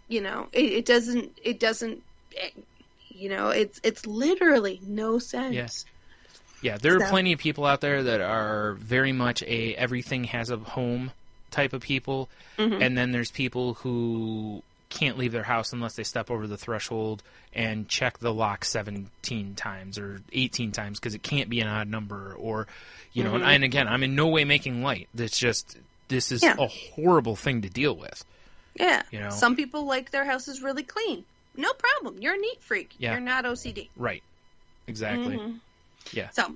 You know, it doesn't, you know, it's literally no sense. Yes. Yeah, there are plenty of people out there that are very much everything has a home type of people, and then there's people who can't leave their house unless they step over the threshold and check the lock 17 times or 18 times because it can't be an odd number, or, you know, and again, I'm in no way making light. It's just, this is a horrible thing to deal with. Yeah. You know? Some people like their houses really clean. No problem. You're a neat freak. Yeah. You're not OCD. Right. Exactly. Mm-hmm. Yeah. So,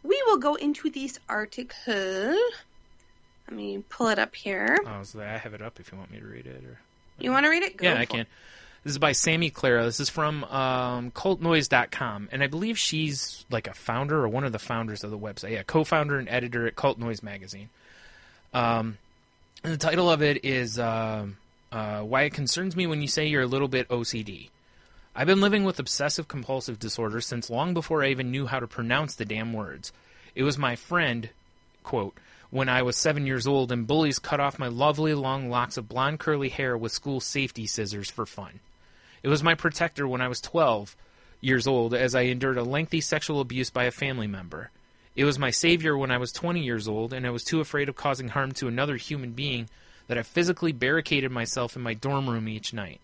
we will go into this article. Let me pull it up here. Oh, so I have it up if you want me to read it. Or you want to read it? I can. This is by Sammy Clara. This is from cultnoise.com. And I believe she's like a founder or one of the founders of the website. Yeah, co-founder and editor at Cult Noise Magazine. And the title of it is... why it concerns me when you say you're a little bit OCD. I've been living with obsessive-compulsive disorder since long before I even knew how to pronounce the damn words. It was my friend, quote, when I was 7 years old and bullies cut off my lovely long locks of blonde curly hair with school safety scissors for fun. It was my protector when I was 12 years old as I endured a lengthy sexual abuse by a family member. It was my savior when I was 20 years old and I was too afraid of causing harm to another human being that I physically barricaded myself in my dorm room each night.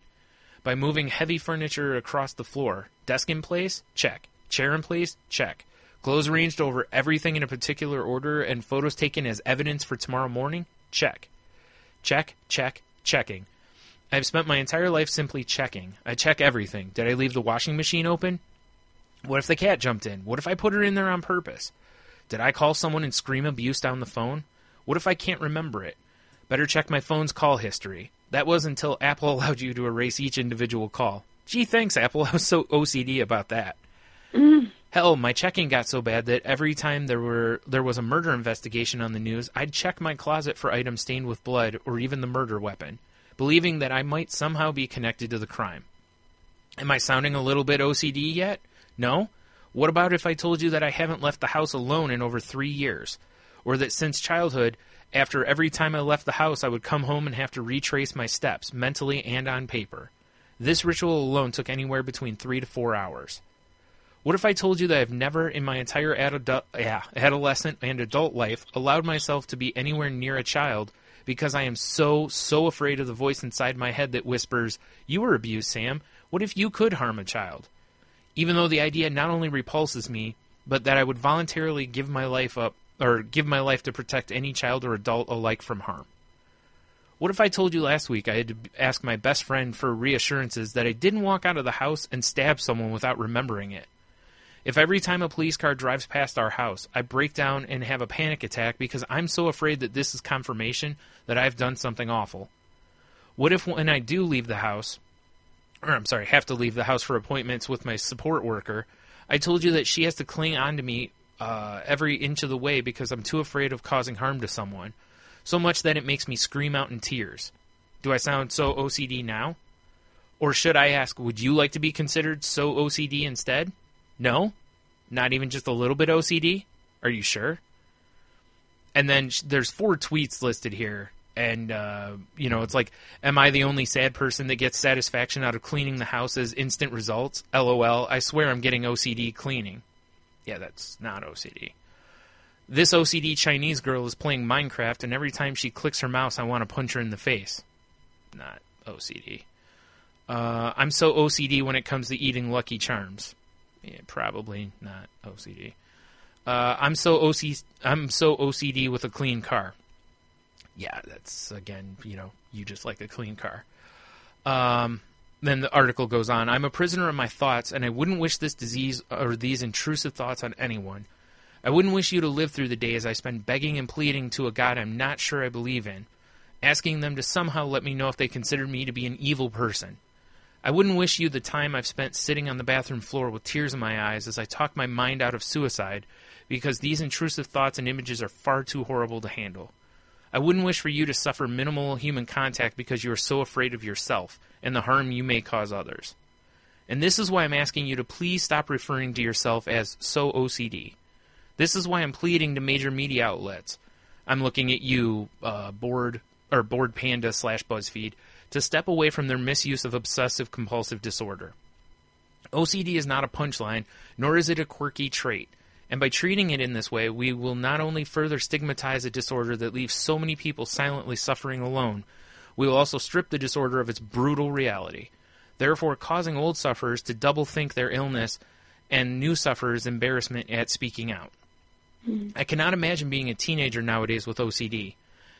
By moving heavy furniture across the floor, desk in place, check. Chair in place, check. Clothes arranged over everything in a particular order and photos taken as evidence for tomorrow morning, check. Check, check, checking. I've spent my entire life simply checking. I check everything. Did I leave the washing machine open? What if the cat jumped in? What if I put her in there on purpose? Did I call someone and scream abuse down the phone? What if I can't remember it? Better check my phone's call history. That was until Apple allowed you to erase each individual call. Gee, thanks, Apple. I was so OCD about that. Hell, my checking got so bad that every time there was a murder investigation on the news, I'd check my closet for items stained with blood or even the murder weapon, believing that I might somehow be connected to the crime. Am I sounding a little bit OCD yet? No? What about if I told you that I haven't left the house alone in over 3 years? Or that since childhood... After every time I left the house, I would come home and have to retrace my steps, mentally and on paper. This ritual alone took anywhere between 3 to 4 hours. What if I told you that I've never in my entire adolescent and adult life allowed myself to be anywhere near a child because I am so afraid of the voice inside my head that whispers, "You were abused, Sam. What if you could harm a child?" Even though the idea not only repulses me, but that I would voluntarily give my life up or give my life to protect any child or adult alike from harm. What if I told you last week I had to ask my best friend for reassurances that I didn't walk out of the house and stab someone without remembering it? If every time a police car drives past our house, I break down and have a panic attack because I'm so afraid that this is confirmation that I've done something awful? What if when I do leave the house, have to leave the house for appointments with my support worker, I told you that she has to cling on to me every inch of the way because I'm too afraid of causing harm to someone, so much that it makes me scream out in tears. Do I sound so OCD now? Or should I ask, would you like to be considered so OCD instead? No? Not even just a little bit OCD? Are you sure? And then there's 4 tweets listed here. And, it's like, am I the only sad person that gets satisfaction out of cleaning the house as instant results? LOL, I swear I'm getting OCD cleaning. Yeah, that's not OCD. This OCD Chinese girl is playing Minecraft, and every time she clicks her mouse, I want to punch her in the face. Not OCD. I'm so OCD when it comes to eating Lucky Charms. Yeah, probably not OCD. I'm so OCD with a clean car. Yeah, that's, again, you just like a clean car. Then the article goes on. I'm a prisoner of my thoughts, and I wouldn't wish this disease or these intrusive thoughts on anyone. I wouldn't wish you to live through the days I spend begging and pleading to a God I'm not sure I believe in, asking them to somehow let me know if they consider me to be an evil person. I wouldn't wish you the time I've spent sitting on the bathroom floor with tears in my eyes as I talk my mind out of suicide, because these intrusive thoughts and images are far too horrible to handle. I wouldn't wish for you to suffer minimal human contact because you are so afraid of yourself and the harm you may cause others. And this is why I'm asking you to please stop referring to yourself as so OCD. This is why I'm pleading to major media outlets. I'm looking at you, Board Panda / BuzzFeed, to step away from their misuse of obsessive-compulsive disorder. OCD is not a punchline, nor is it a quirky trait. And by treating it in this way, we will not only further stigmatize a disorder that leaves so many people silently suffering alone, we will also strip the disorder of its brutal reality, therefore causing old sufferers to double think their illness and new sufferers' embarrassment at speaking out. I cannot imagine being a teenager nowadays with OCD.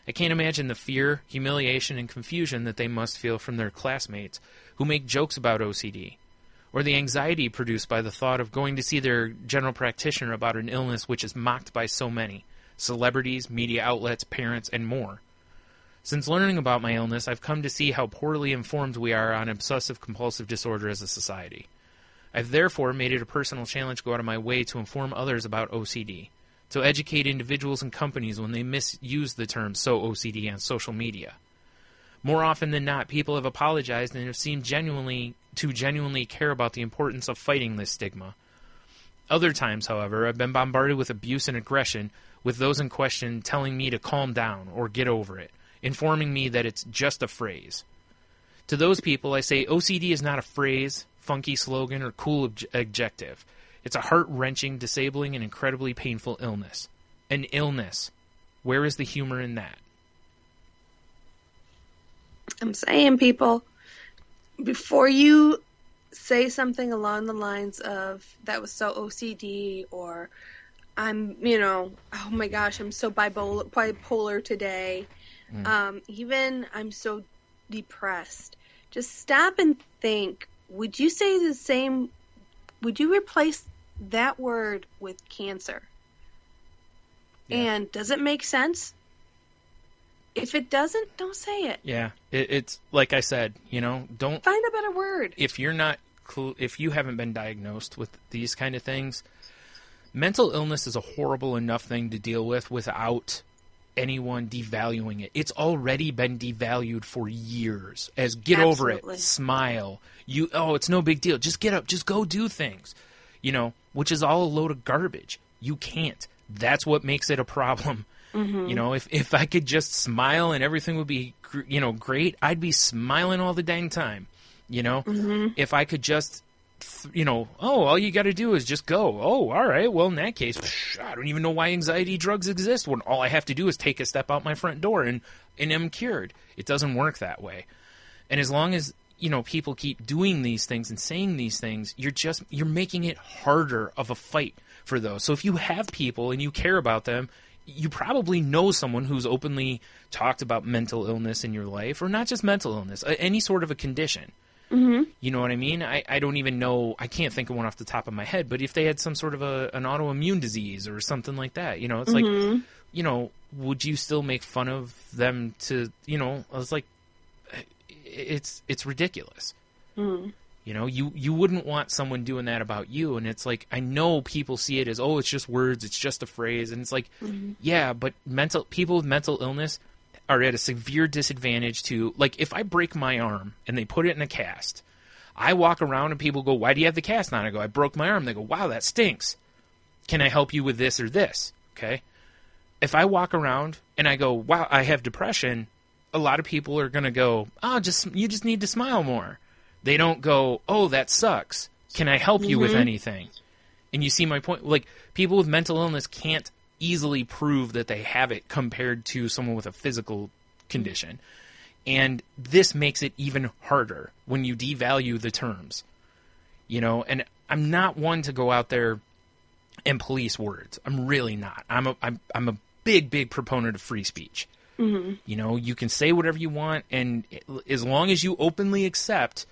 I can't imagine the fear, humiliation, and confusion that they must feel from their classmates who make jokes about OCD, or the anxiety produced by the thought of going to see their general practitioner about an illness which is mocked by so many, celebrities, media outlets, parents, and more. Since learning about my illness, I've come to see how poorly informed we are on obsessive-compulsive disorder as a society. I've therefore made it a personal challenge to go out of my way to inform others about OCD, to educate individuals and companies when they misuse the term so OCD on social media. More often than not, people have apologized and have seemed genuinely care about the importance of fighting this stigma. Other times, however, I've been bombarded with abuse and aggression, with those in question telling me to calm down or get over it, informing me that it's just a phrase. To those people, I say OCD is not a phrase, funky slogan, or cool adjective. It's a heart-wrenching, disabling, and incredibly painful illness. An illness. Where is the humor in that? I'm saying, people, before you say something along the lines of, that was so OCD, or I'm, oh my gosh, I'm so bipolar today, even I'm so depressed, just stop and think, would you say the same, would you replace that word with cancer? Yeah. And does it make sense? If it doesn't, don't say it. Yeah, it's like I said, don't find a better word. If you're not, if you haven't been diagnosed with these kind of things, mental illness is a horrible enough thing to deal with without anyone devaluing it. It's already been devalued for years. As get over it, smile. It's no big deal. Just get up, just go do things. Which is all a load of garbage. You can't. That's what makes it a problem. Mm-hmm. If I could just smile and everything would be, great, I'd be smiling all the dang time. Mm-hmm. If I could just, all you got to do is just go. Oh, all right. Well, in that case, I don't even know why anxiety drugs exist when all I have to do is take a step out my front door and I'm cured. It doesn't work that way. And as long as, people keep doing these things and saying these things, you're making it harder of a fight for those. So if you have people and you care about them, you probably know someone who's openly talked about mental illness in your life, or not just mental illness, any sort of a condition. Mm-hmm. You know what I mean? I don't even know, I can't think of one off the top of my head, but if they had some sort of an autoimmune disease or something like that, it's mm-hmm. like, would you still make fun of them to, I was like, it's ridiculous. Mm. You know, you wouldn't want someone doing that about you. And it's like, I know people see it as, oh, it's just words, it's just a phrase. And it's like, yeah, but people with mental illness are at a severe disadvantage to, like, if I break my arm and they put it in a cast, I walk around and people go, why do you have the cast on? I go, I broke my arm. They go, wow, that stinks. Can I help you with this or this? Okay. If I walk around and I go, wow, I have depression, a lot of people are going to go, oh, you just need to smile more. They don't go, oh, that sucks. Can I help you with anything? And you see my point? Like, people with mental illness can't easily prove that they have it compared to someone with a physical condition. And this makes it even harder when you devalue the terms. You know, and I'm not one to go out there and police words. I'm really not. I'm a big proponent of free speech. You know, you can say whatever you want, and as long as you openly accept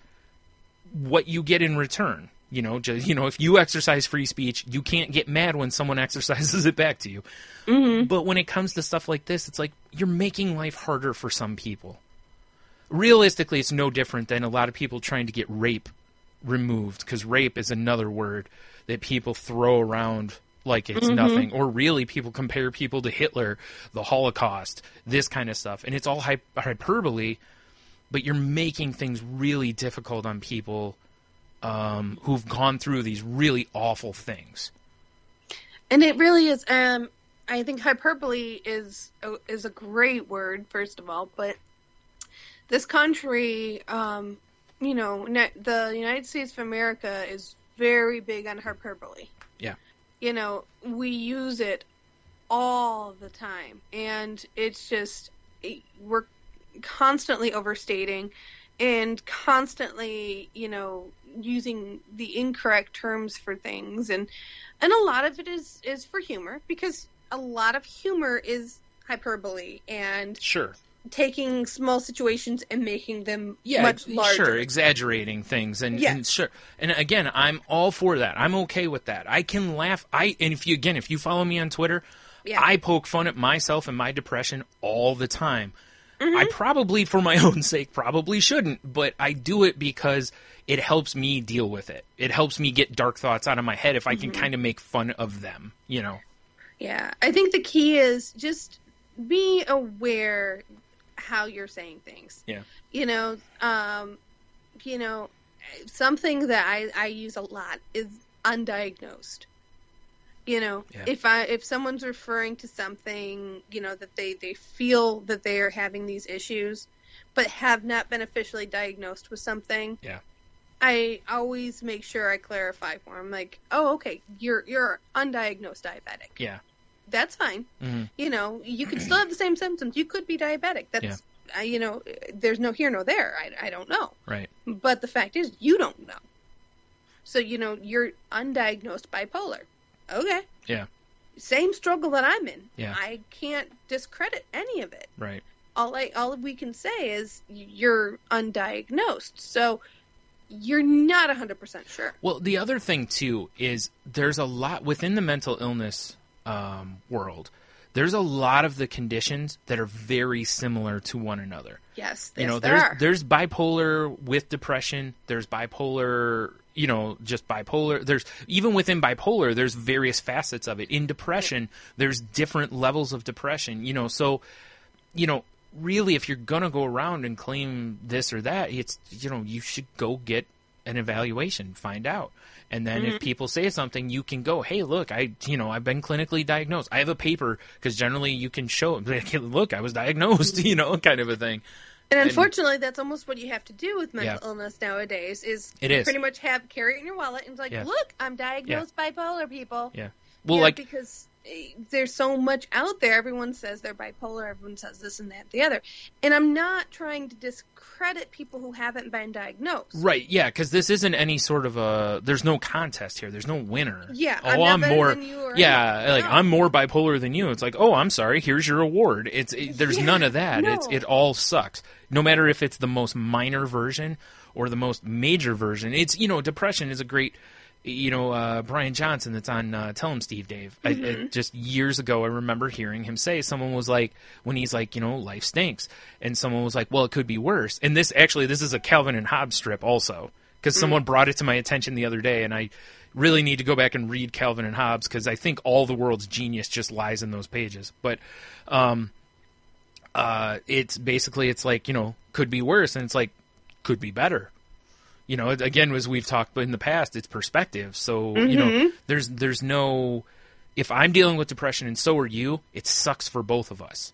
what you get in return. You know, just, you know, if you exercise free speech, you can't get mad when someone exercises it back to you. But when it comes to stuff like this, it's like you're making life harder for some people. Realistically, it's no different than a lot of people trying to get rape removed, because rape is another word that people throw around like it's nothing. Or really, people compare people to Hitler, the Holocaust, this kind of stuff. And it's all hyperbole. But you're making things really difficult on people who've gone through these really awful things. And it really is. I think hyperbole is a great word, first of all. But this country, you know, the United States of America is very big on hyperbole. Yeah. You know, we use it all the time, and it's just we're constantly overstating and constantly, you know, using the incorrect terms for things, and a lot of it is for humor, because a lot of humor is hyperbole and taking small situations and making them much larger. Sure, exaggerating things and sure. And again, I'm all for that. I'm okay with that. I can laugh. And if you follow me on Twitter, I poke fun at myself and my depression all the time. I probably, for my own sake, probably shouldn't, but I do it because it helps me deal with it. It helps me get dark thoughts out of my head if I can kind of make fun of them, you know? Yeah. I think the key is just be aware how you're saying things. Yeah. You know, something that I use a lot is undiagnosed. You know, if someone's referring to something, you know, that they feel that they are having these issues, but have not been officially diagnosed with something, I always make sure I clarify for them, like, oh, okay, you're undiagnosed diabetic. Yeah. That's fine. You know, you could still have the same symptoms. You could be diabetic. That's, you know, there's no here, no there. I don't know. Right. But the fact is, you don't know. So, you know, you're undiagnosed bipolar. Okay. Yeah. Same struggle that I'm in. Yeah. I can't discredit any of it. Right. All we can say is you're undiagnosed. So you're not 100% sure. Well, the other thing too is there's a lot within the mental illness world. There's a lot of the conditions that are very similar to one another. Yes, you know, there there's bipolar with depression. There's bipolar, you know, just bipolar. There's even within bipolar, there's various facets of it. In depression, there's different levels of depression. You know, so, you know, really, if you're gonna go around and claim this or that, it's, you know, you should go get an evaluation, find out. And then if people say something, you can go, hey, look, I've been clinically diagnosed. I have a paper, because generally you can show it. Like, look, I was diagnosed, you know, kind of a thing. And unfortunately, that's almost what you have to do with mental illness nowadays, is pretty much carry it in your wallet and it's like, look, I'm diagnosed bipolar, people. Yeah. Well, because there's so much out there. Everyone says they're bipolar. Everyone says this and that, the other. And I'm not trying to discredit people who haven't been diagnosed. Right. Yeah. Because this isn't any sort of there's no contest here. There's no winner. Yeah. Oh, I'm more. Than you I'm more bipolar than you. It's like, oh, I'm sorry. Here's your award. There's none of that. No. It all sucks. No matter if it's the most minor version or the most major version. It's, you know, depression is a great Bryan Johnson that's on Tell 'Em Steve Dave. Just years ago, I remember hearing him say, someone was like, when he's like, life stinks. And someone was like, well, it could be worse. And this is a Calvin and Hobbes strip also, because someone brought it to my attention the other day, and I really need to go back and read Calvin and Hobbes, because I think all the world's genius just lies in those pages. But it's basically, it's like, could be worse, and it's like, could be better. Again, as we've talked in the past, it's perspective. So, there's no, if I'm dealing with depression and so are you, it sucks for both of us.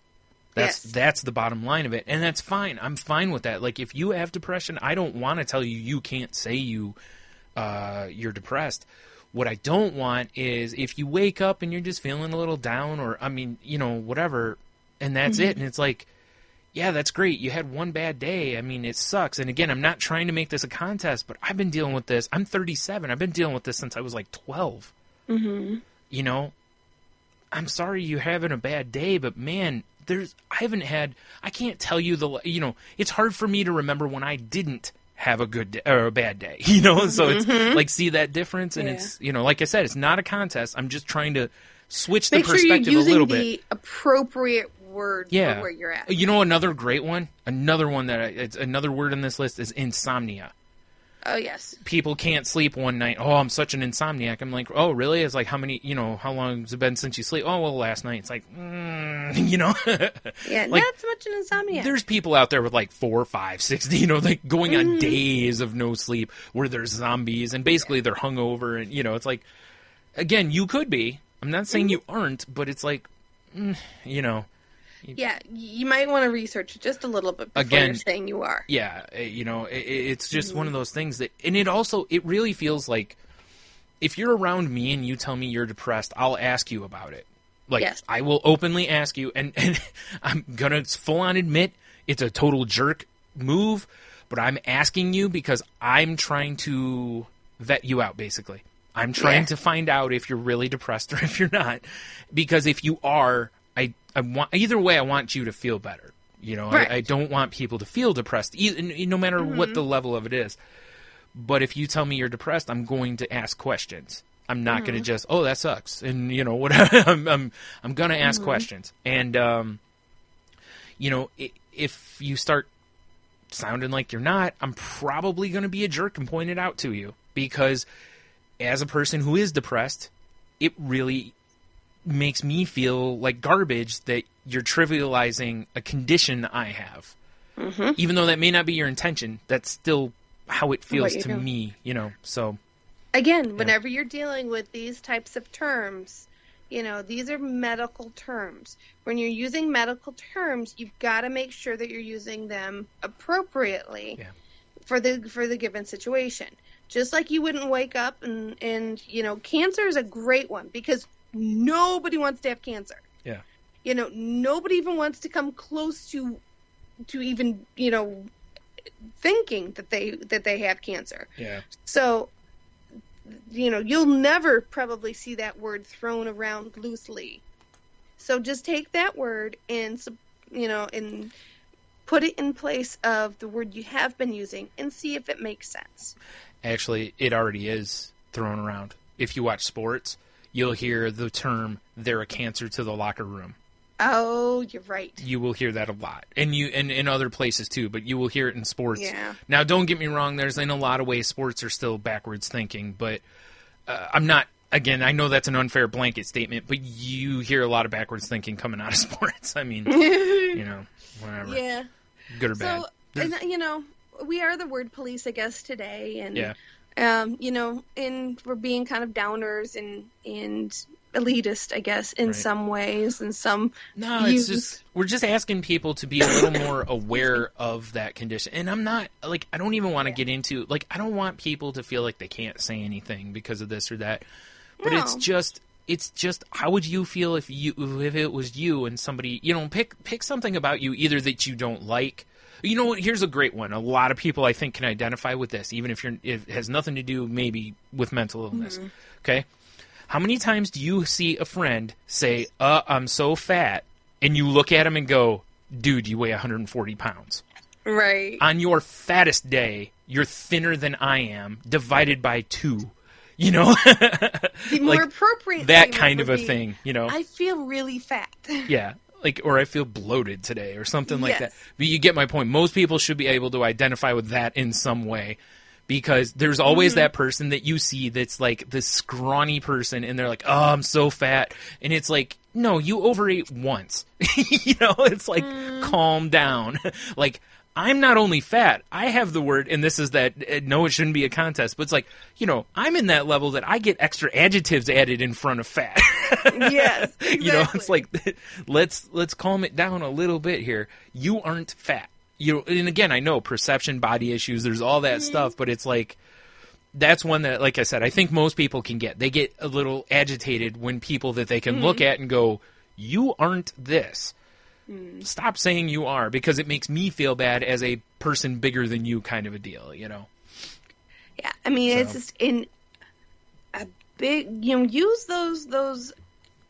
That's the bottom line of it. And that's fine. I'm fine with that. Like, if you have depression, I don't want to tell you can't say you're depressed. What I don't want is if you wake up and you're just feeling a little down, or, whatever, and that's it. And it's like, yeah, that's great. You had one bad day. It sucks. And again, I'm not trying to make this a contest, but I've been dealing with this. I'm 37. I've been dealing with this since I was like 12. Mm-hmm. I'm sorry you're having a bad day, but man, I can't tell you it's hard for me to remember when I didn't have a good day, or a bad day, so it's like, see that difference. And it's, like I said, it's not a contest. I'm just trying to switch the perspective a little bit. Make sure you're using the appropriate word for where you're at. Another great one, another one it's another word in this list is insomnia. Oh, yes. People can't sleep one night. Oh, I'm such an insomniac. I'm like, oh, really? It's like, how long has it been since you sleep? Oh, well, last night. It's like, Yeah, like, not so much an insomniac. There's people out there with like 4, 5, 6, like going on days of no sleep where there's zombies and basically they're hungover. And, it's like, again, you could be. I'm not saying you aren't, but it's like, Yeah, you might want to research just a little bit before you're saying you are. Yeah, it's just one of those things that, and it really feels like, if you're around me and you tell me you're depressed, I'll ask you about it. Like, yes. I will openly ask you, and I'm gonna full on admit it's a total jerk move, but I'm asking you because I'm trying to vet you out, basically. I'm trying to find out if you're really depressed or if you're not, because if you are, I want, either way, I want you to feel better. Right. I don't want people to feel depressed, no matter what the level of it is. But if you tell me you're depressed, I'm going to ask questions. I'm not going to just, oh, that sucks, and whatever. I'm going to ask questions, and if you start sounding like you're not, I'm probably going to be a jerk and point it out to you, because as a person who is depressed, it really makes me feel like garbage that you're trivializing a condition I have. Even though that may not be your intention, that's still how it feels to me, so. Again, whenever you're dealing with these types of terms, these are medical terms. When you're using medical terms, you've got to make sure that you're using them appropriately for the given situation. Just like you wouldn't wake up and cancer is a great one, because nobody wants to have cancer. Yeah. Nobody even wants to come close to even, thinking that they have cancer. Yeah. So, you'll never probably see that word thrown around loosely. So just take that word and put it in place of the word you have been using and see if it makes sense. Actually, it already is thrown around. If you watch sports, you'll hear the term, they're a cancer to the locker room. Oh, you're right. You will hear that a lot. And in other places too, but you will hear it in sports. Yeah. Now, don't get me wrong, there's in a lot of ways sports are still backwards thinking, but I'm not, again, I know that's an unfair blanket statement, but you hear a lot of backwards thinking coming out of sports. Whatever. Yeah. Good or bad. And, we are the word police, I guess, today. And, yeah. And we're being kind of downers and elitist, I guess, in some ways, and some views. It's just, we're just asking people to be a little more aware of that condition. And I'm not, like, I don't even want to get into, like, I don't want people to feel like they can't say anything because of this or that. But it's just, how would you feel if it was you and somebody, pick something about you either that you don't like. Here's a great one. A lot of people, I think, can identify with this, even if it has nothing to do maybe with mental illness. Mm-hmm. Okay? How many times do you see a friend say, I'm so fat, and you look at him and go, dude, you weigh 140 pounds. Right. On your fattest day, you're thinner than I am, divided by 2. you know, The more like appropriate that statement kind of would a be, thing, you know. I feel really fat. Yeah, like, or I feel bloated today, or something like Yes. that. But you get my point. Most people should be able to identify with that in some way, because there's always that person that you see that's like this scrawny person, and they're like, "Oh, I'm so fat," and it's like, no, you overate once. You know, it's like, calm down. Like, I'm not only fat, I have the word, and this is that, no, it shouldn't be a contest, but it's like, you know, I'm in that level that I get extra adjectives added in front of fat. Yes, exactly. You know, it's like, let's calm it down a little bit here. You aren't fat. You know, and again, I know perception, body issues, there's all that stuff, but it's like, that's one that, like I said, I think most people can get. They get a little agitated when people that they can look at and go, you aren't this. Stop saying you are, because it makes me feel bad as a person bigger than you, kind of a deal, you know? Yeah, I mean, So. it's just in a big, you know, use those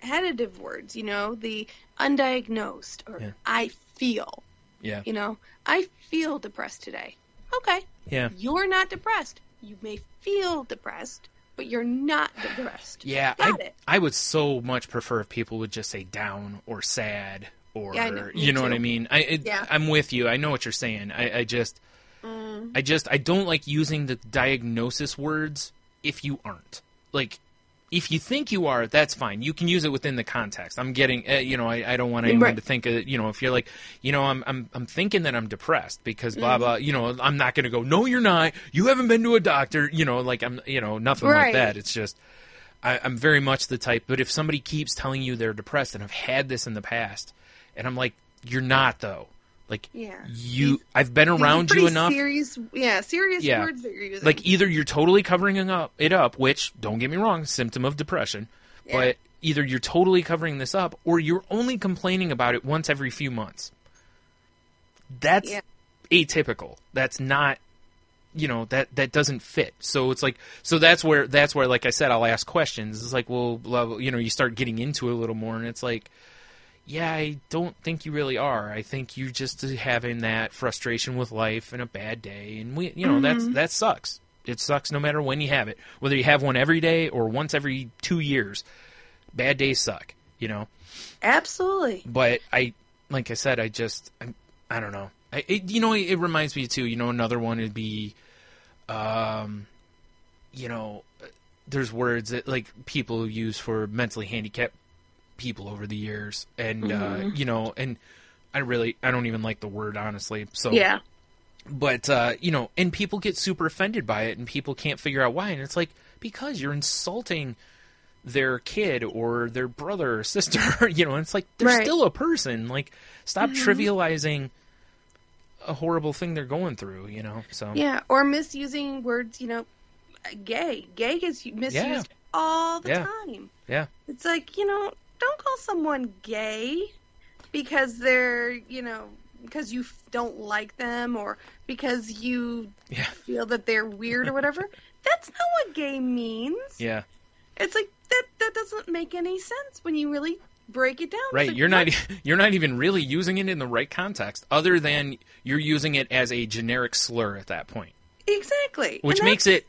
additive words, you know, the undiagnosed, or I feel, Yeah. you know, I feel depressed today. Okay. Yeah. You're not depressed. You may feel depressed, but you're not depressed. Yeah. Got it. I would so much prefer if people would just say down or sad, or, Yeah, I know. Me you know what too. I mean? Yeah. I'm with you. I know what you're saying. I don't like using the diagnosis words if you aren't. Like, if you think you are, that's fine. You can use it within the context. I'm getting, you know, I don't want anyone Right. to think, you know, if you're like, you know, I'm thinking that I'm depressed because blah blah. You know, I'm not going to go, no, you're not. You haven't been to a doctor. You know, like I'm, you know, nothing like Right. that. It's just, I'm very much the type. But if somebody keeps telling you they're depressed, and I've had this in the past, and I'm like, you're not though. Like, Yeah. I've been These are around pretty you enough. serious Yeah. words that you're using. Like, either you're totally covering it up, which, don't get me wrong, symptom of depression, Yeah. but either you're totally covering this up, or you're only complaining about it once every few months. That's atypical. That's not, you know, that doesn't fit. So it's like, so that's where, like I said, I'll ask questions. It's like, well, blah, blah, you know, you start getting into it a little more, and it's like, yeah, I don't think you really are. I think you're just having that frustration with life and a bad day, and we, you know, that sucks. It sucks no matter when you have it, whether you have one every day or once every 2 years. Bad days suck, you know. Absolutely. But like I said, I don't know. You know, it reminds me too. You know, another one would be, you know, there's words that like people use for mentally handicapped people over the years, and you know, and I don't even like the word, honestly. So Yeah. But you know, and people get super offended by it, and people can't figure out why, and it's like, because you're insulting their kid or their brother or sister, you know, and it's like, they're Right. still a person. Like, stop trivializing a horrible thing they're going through, you know. So Yeah, or misusing words, you know, gay. Gay gets misused all the time. Yeah. It's like, you know, don't call someone gay because they're, you know, because you don't like them, or because you feel that they're weird or whatever. That's not what gay means. Yeah. It's like, that doesn't make any sense when you really break it down. Right, Like, you're not even really using it in the right context, other than you're using it as a generic slur at that point. Exactly. Which And makes it,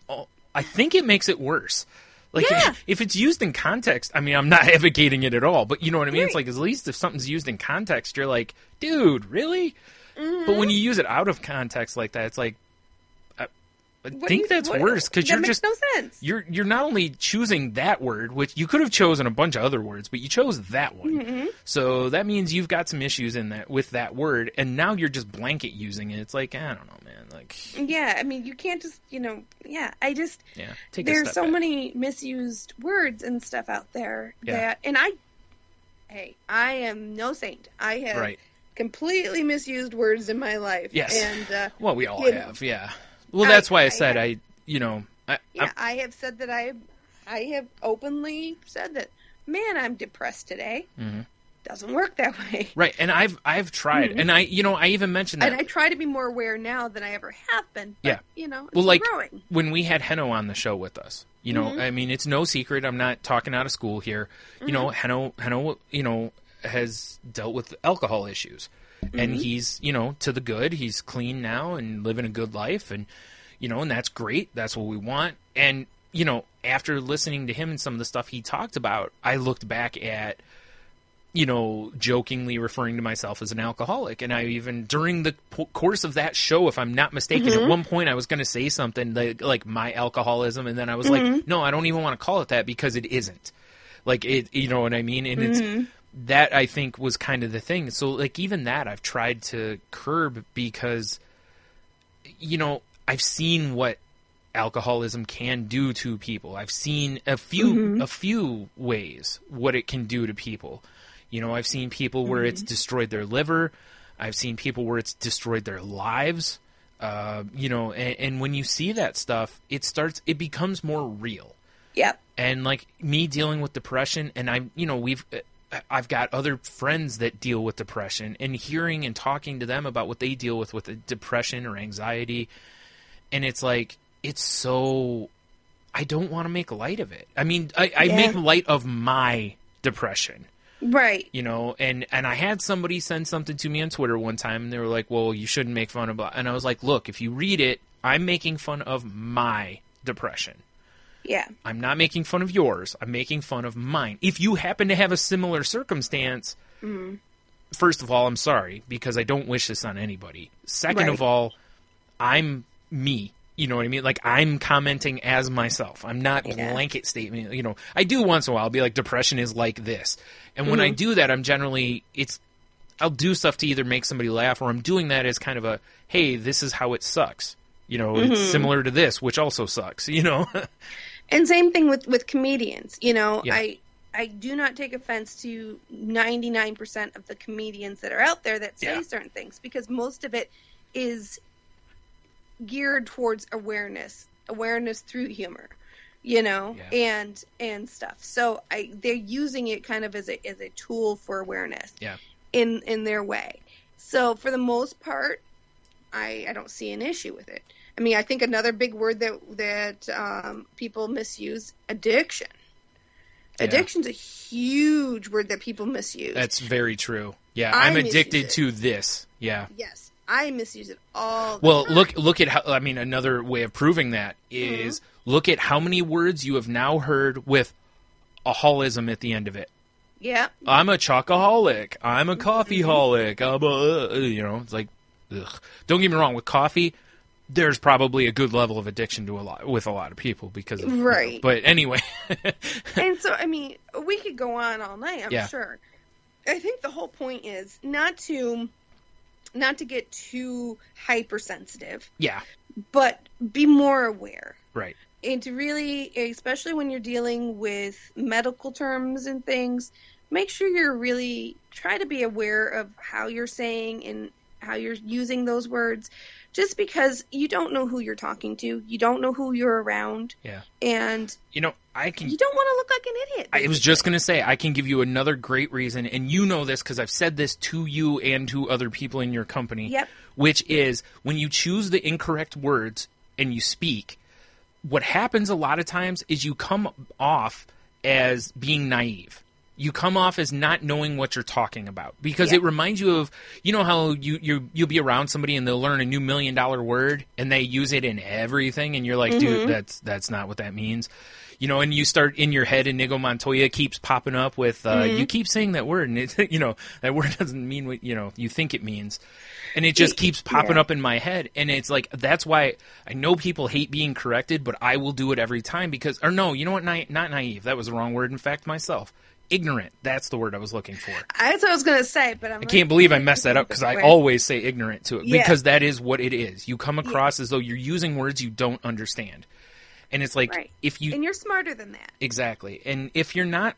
I think it makes it worse. Like, Yeah. if it's used in context, I mean, I'm not advocating it at all, but you know what I mean? It's Right. like, at least if something's used in context, you're like, dude, really? But when you use it out of context like that, it's like, I think that's worse, because you're makes just, no sense. you're not only choosing that word, which you could have chosen a bunch of other words, but you chose that one. So that means you've got some issues with that word, and now you're just blanket using it. It's like, I don't know, man. Like, Yeah, I mean, you can't just, you know, take a there's step so back. many misused words and stuff out there Yeah. and I am no saint. I have Right. completely misused words in my life. Yes. And, Well, we all you know, have, yeah. Well, that's why I said have- I have said that I have openly said that, man, I'm depressed today. Doesn't work that way. right, and I've tried, and I even mentioned that. And I try to be more aware now than I ever have been. But, Yeah. you know, it's Well, like, growing. when we had Heno on the show with us, you know, I mean, it's no secret. I'm not talking out of school here. You know, Heno, you know, has dealt with alcohol issues, and he's, you know, to the good. He's clean now and living a good life, and you know, and that's great. That's what we want. And you know, after listening to him and some of the stuff he talked about, I looked back at, you know, jokingly referring to myself as an alcoholic. And I even, during the course of that show, if I'm not mistaken, at one point I was going to say something like my alcoholism. And then I was like, no, I don't even want to call it that because it isn't. Like, it, you know what I mean? And it's, that I think was kind of the thing. So, like, even that I've tried to curb because, you know, I've seen what alcoholism can do to people. I've seen a few ways what it can do to people. You know, I've seen people where it's destroyed their liver. I've seen people where it's destroyed their lives. You know, and when you see that stuff, it becomes more real. Yep. And like me dealing with depression, and I've got other friends that deal with depression, and hearing and talking to them about what they deal with depression or anxiety. And it's like, it's so, I don't want to make light of it. I mean, I make light of my depression. Right. You know, and I had somebody send something to me on Twitter one time, and they were like, well, you shouldn't make fun of blah. And I was like, look, if you read it, I'm making fun of my depression. Yeah. I'm not making fun of yours. I'm making fun of mine. If you happen to have a similar circumstance, first of all, I'm sorry, because I don't wish this on anybody. Second of all, I'm me. You know what I mean? Like, I'm commenting as myself. I'm not blanket statement. You know, I do once in a while. I'll be like, depression is like this. And when I do that, I'm generally, I'll do stuff to either make somebody laugh, or I'm doing that as kind of a, hey, this is how it sucks. You know, it's similar to this, which also sucks, you know? And same thing with comedians. You know, I do not take offense to 99% of the comedians that are out there that say certain things, because most of it is geared towards awareness through humor, you know, and stuff. So they're using it kind of as a tool for awareness in their way. So for the most part, I don't see an issue with it. I mean, I think another big word that people misuse, addiction. Addiction's a huge word that people misuse. That's very true. Yeah, I'm addicted to this. Yeah. Yes. I misuse it all the time. Look at how, I mean, another way of proving that is look at how many words you have now heard with a holism at the end of it. Yeah. I'm a chocoholic. I'm a coffeeholic. I'm a, you know, it's like, ugh. Don't get me wrong, with coffee, there's probably a good level of addiction to a lot of people because of, right. You know, but anyway. And so, I mean, we could go on all night, I'm sure. I think the whole point is not to get too hypersensitive. Yeah. But be more aware. Right. And to really, especially when you're dealing with medical terms and things, make sure you're really, try to be aware of how you're saying and how you're using those words, just because you don't know who you're talking to. You don't know who you're around. Yeah. And you know, you don't want to look like an idiot. I was just going to say, I can give you another great reason, and you know this because I've said this to you and to other people in your company. Yep. Which is, when you choose the incorrect words and you speak, what happens a lot of times is you come off as being naive. You come off as not knowing what you're talking about, because it reminds you of, you know how you'll be around somebody and they'll learn a new $1 million word and they use it in everything, and you're like, dude, that's not what that means. You know, and you start in your head, and Inigo Montoya keeps popping up with, you keep saying that word, and it, you know, that word doesn't mean what, you know, you think it means. And it just keeps popping up in my head. And it's like, that's why I know people hate being corrected, but I will do it every time because, or no, you know what? Not naive. That was the wrong word. In fact, myself. Ignorant. That's the word I was looking for. That's what I was going to say, but I can't believe I messed that up because I always say ignorant to it because that is what it is. You come across as though you're using words you don't understand. And it's like, if you... And you're smarter than that. Exactly. And if you're not,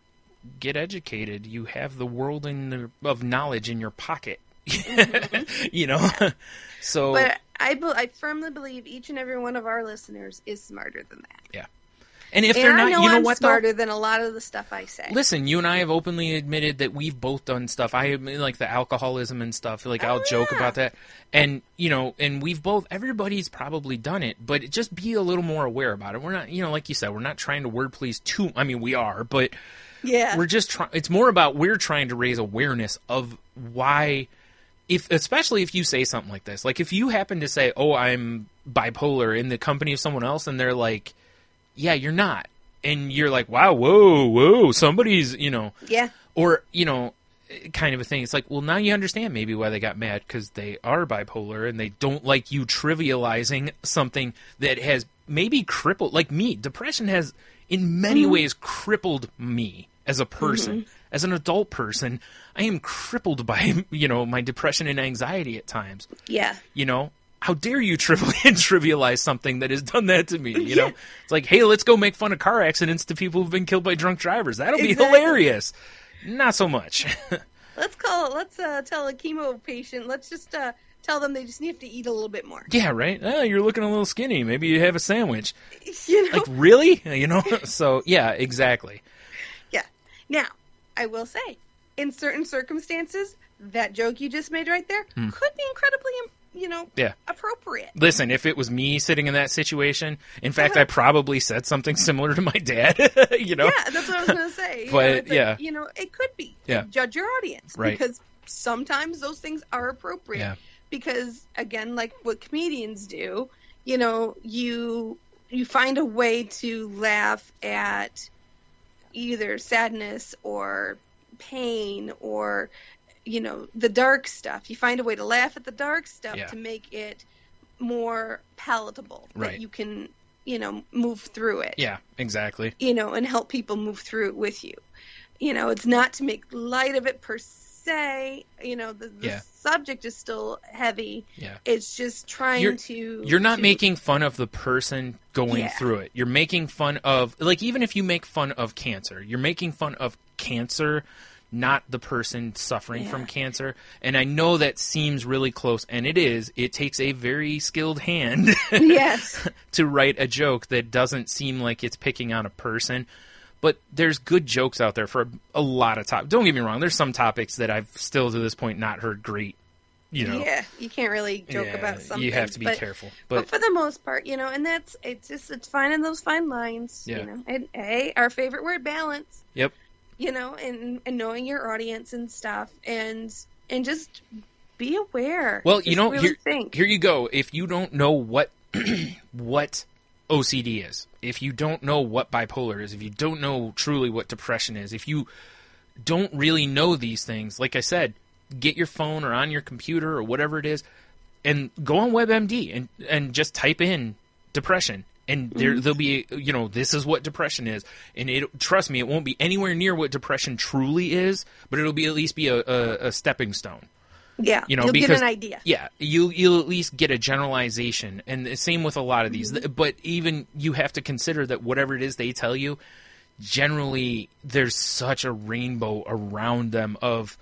get educated. You have the world of knowledge in your pocket. You know? So... But I firmly believe each and every one of our listeners is smarter than that. Yeah. And if they're not, you know what, though? Smarter than a lot of the stuff I say. Listen, you and I have openly admitted that we've both done stuff. I mean, like the alcoholism and stuff. Like, I'll joke about that. And, you know, and we've both, everybody's probably done it, but just be a little more aware about it. We're not, you know, like you said, we're not trying to word please too, I mean, we are, but we're just trying, it's more about we're trying to raise awareness of why, especially if you say something like this. Like, if you happen to say, oh, I'm bipolar in the company of someone else, and they're like, yeah, you're not. And you're like, wow, whoa, somebody's, Yeah. or, kind of a thing. It's like, well, now you understand maybe why they got mad, because they are bipolar and they don't like you trivializing something that has maybe crippled, like me. Depression has in many ways crippled me as a person. As an adult person, I am crippled by, my depression and anxiety at times. Yeah. How dare you trivialize something that has done that to me, It's like, hey, let's go make fun of car accidents to people who've been killed by drunk drivers. That'll be hilarious. Not so much. Let's tell a chemo patient, let's just tell them they just need to eat a little bit more. Yeah, right? You're looking a little skinny. Maybe you have a sandwich. Like, really? So, yeah, exactly. Yeah. Now, I will say, in certain circumstances, that joke you just made right there could be incredibly, appropriate. Listen, if it was me sitting in that situation, in fact, I probably said something similar to my dad, Yeah, that's what I was going to say. But, it could be. Yeah. Judge your audience. Right. Because sometimes those things are appropriate. Yeah. Because, again, like what comedians do, you find a way to laugh at either sadness or pain or, the dark stuff. You find a way to laugh at the dark stuff to make it more palatable. Right. That you can, move through it. Yeah, exactly. And help people move through it with you. It's not to make light of it per se. The subject is still heavy. Yeah. It's just trying to... You're not making fun of the person going through it. You're making fun of... Like, even if you make fun of cancer, you're making fun of cancer, not the person suffering from cancer. And I know that seems really close, and it is. It takes a very skilled hand Yes. to write a joke that doesn't seem like it's picking on a person. But there's good jokes out there for a lot of topics. Don't get me wrong. There's some topics that I've still to this point not heard great. Yeah, you can't really joke about something. You have to be careful. But for the most part, and it's finding those fine lines. Yeah. And our favorite word, balance. Yep. And knowing your audience and stuff, and just be aware. Well, just really think. Here you go. If you don't know what OCD is, if you don't know what bipolar is, if you don't know truly what depression is, if you don't really know these things, like I said, get your phone or on your computer or whatever it is and go on WebMD and just type in depression. And there'll be, this is what depression is. And trust me, it won't be anywhere near what depression truly is, but it'll be at least be a stepping stone. Yeah, you'll get an idea. Yeah, you'll at least get a generalization. And the same with a lot of these. But even you have to consider that whatever it is they tell you, generally there's such a rainbow around them of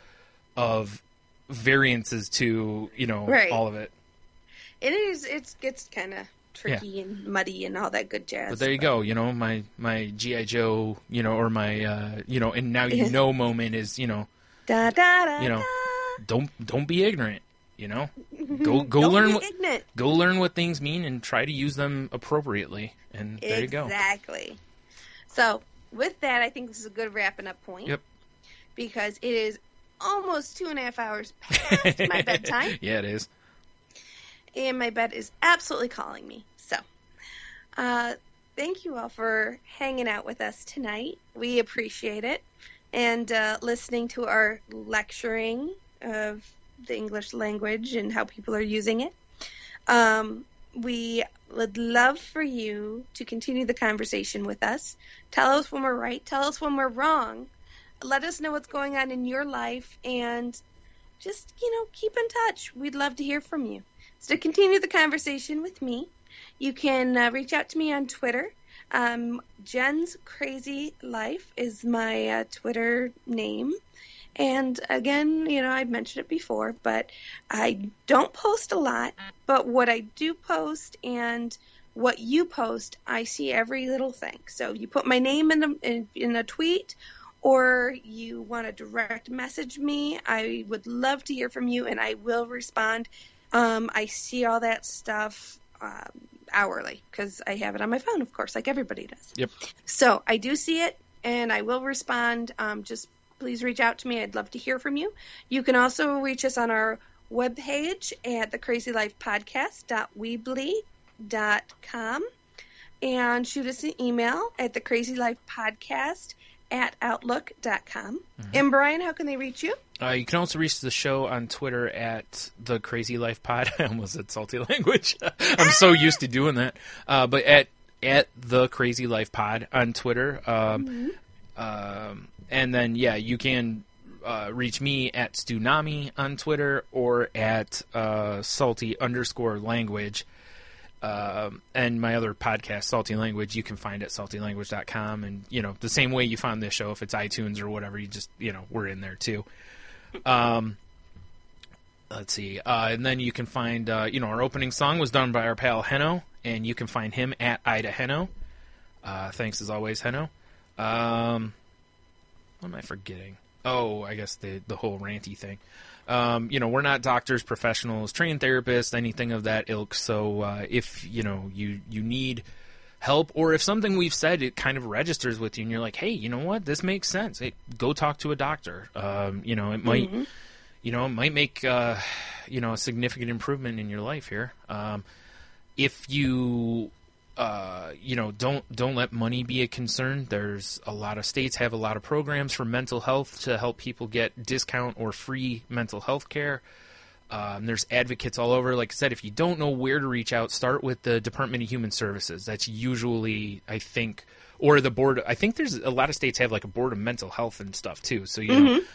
variances to, all of it. It gets kind of tricky and muddy and all that good jazz. But there you go, my G.I. Joe, or my, and now moment is, da, da, da, da. Don't be ignorant, Go learn what things mean and try to use them appropriately. And there you go. Exactly. So with that, I think this is a good wrapping up point. Yep. Because it is almost 2.5 hours past my bedtime. Yeah, it is. And my bed is absolutely calling me. So, thank you all for hanging out with us tonight. We appreciate it. And listening to our lecturing of the English language and how people are using it. We would love for you to continue the conversation with us. Tell us when we're right. Tell us when we're wrong. Let us know what's going on in your life. And just, keep in touch. We'd love to hear from you. So to continue the conversation with me, you can reach out to me on Twitter. Jen's Crazy Life is my Twitter name. And again, I've mentioned it before, but I don't post a lot. But what I do post and what you post, I see every little thing. So you put my name in a tweet, or you want to direct message me, I would love to hear from you, and I will respond. I see all that stuff hourly because I have it on my phone, of course, like everybody does. Yep. So I do see it, and I will respond. Just please reach out to me. I'd love to hear from you. You can also reach us on our webpage at thecrazylifepodcast.weebly.com. and shoot us an email at thecrazylifepodcast@outlook.com. Mm-hmm. And Bryan, how can they reach you? You can also reach the show on Twitter at The Crazy Life Pod. I almost said salty language. I'm so used to doing that. But at The Crazy Life Pod on Twitter. And then, yeah, you can reach me at Stunami on Twitter or at salty_language. And my other podcast, Salty Language, you can find at saltylanguage.com. And, the same way you found this show, if it's iTunes or whatever, you just, we're in there too. Let's see. And then you can find, our opening song was done by our pal Heno, and you can find him at Ida Heno. Thanks as always, Heno. What am I forgetting? Oh, I guess the whole ranty thing. We're not doctors, professionals, trained therapists, anything of that ilk. So if, you need help, or if something we've said, it kind of registers with you and you're like, hey, you know what? This makes sense. Hey, go talk to a doctor. It might, it might make, a significant improvement in your life here. If you, don't let money be a concern. There's a lot of states have a lot of programs for mental health to help people get discount or free mental health care. There's advocates all over. Like I said, if you don't know where to reach out, start with the Department of Human Services. That's usually, I think, or the board. I think there's a lot of states have like a board of mental health and stuff too. So,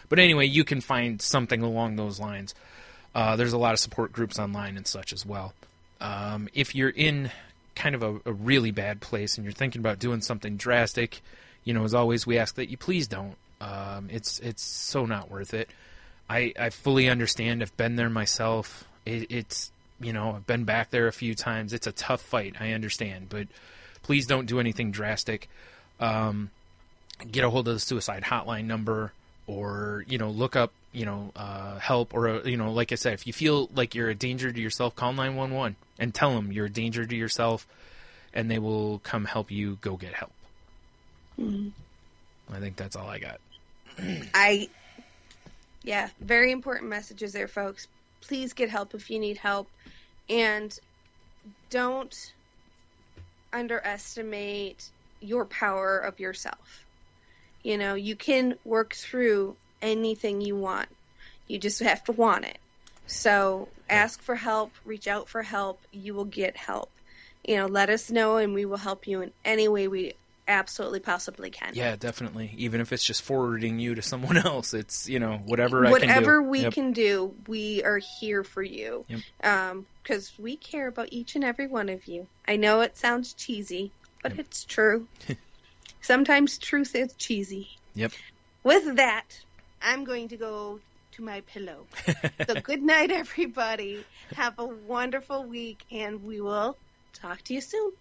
but anyway, you can find something along those lines. There's a lot of support groups online and such as well. If you're in kind of a really bad place and you're thinking about doing something drastic, as always, we ask that you please don't. It's so not worth it. I fully understand. I've been there myself. It's I've been back there a few times. It's a tough fight. I understand, but please don't do anything drastic. Get a hold of the suicide hotline number, or look up help, or like I said, if you feel like you're a danger to yourself, call 911 and tell them you're a danger to yourself, and they will come help you go get help. I think that's all I got. Yeah, very important messages there, folks. Please get help if you need help, and don't underestimate your power of yourself. You can work through anything you want. You just have to want it. So ask for help, reach out for help. You will get help. Let us know, and we will help you in any way we absolutely possibly can. Yeah, definitely. Even if it's just forwarding you to someone else, it's, whatever I can do. Whatever we can do, we are here for you. Because we care about each and every one of you. I know it sounds cheesy, but it's true. Sometimes truth is cheesy. Yep. With that, I'm going to go to my pillow. So good night, everybody. Have a wonderful week, and we will talk to you soon.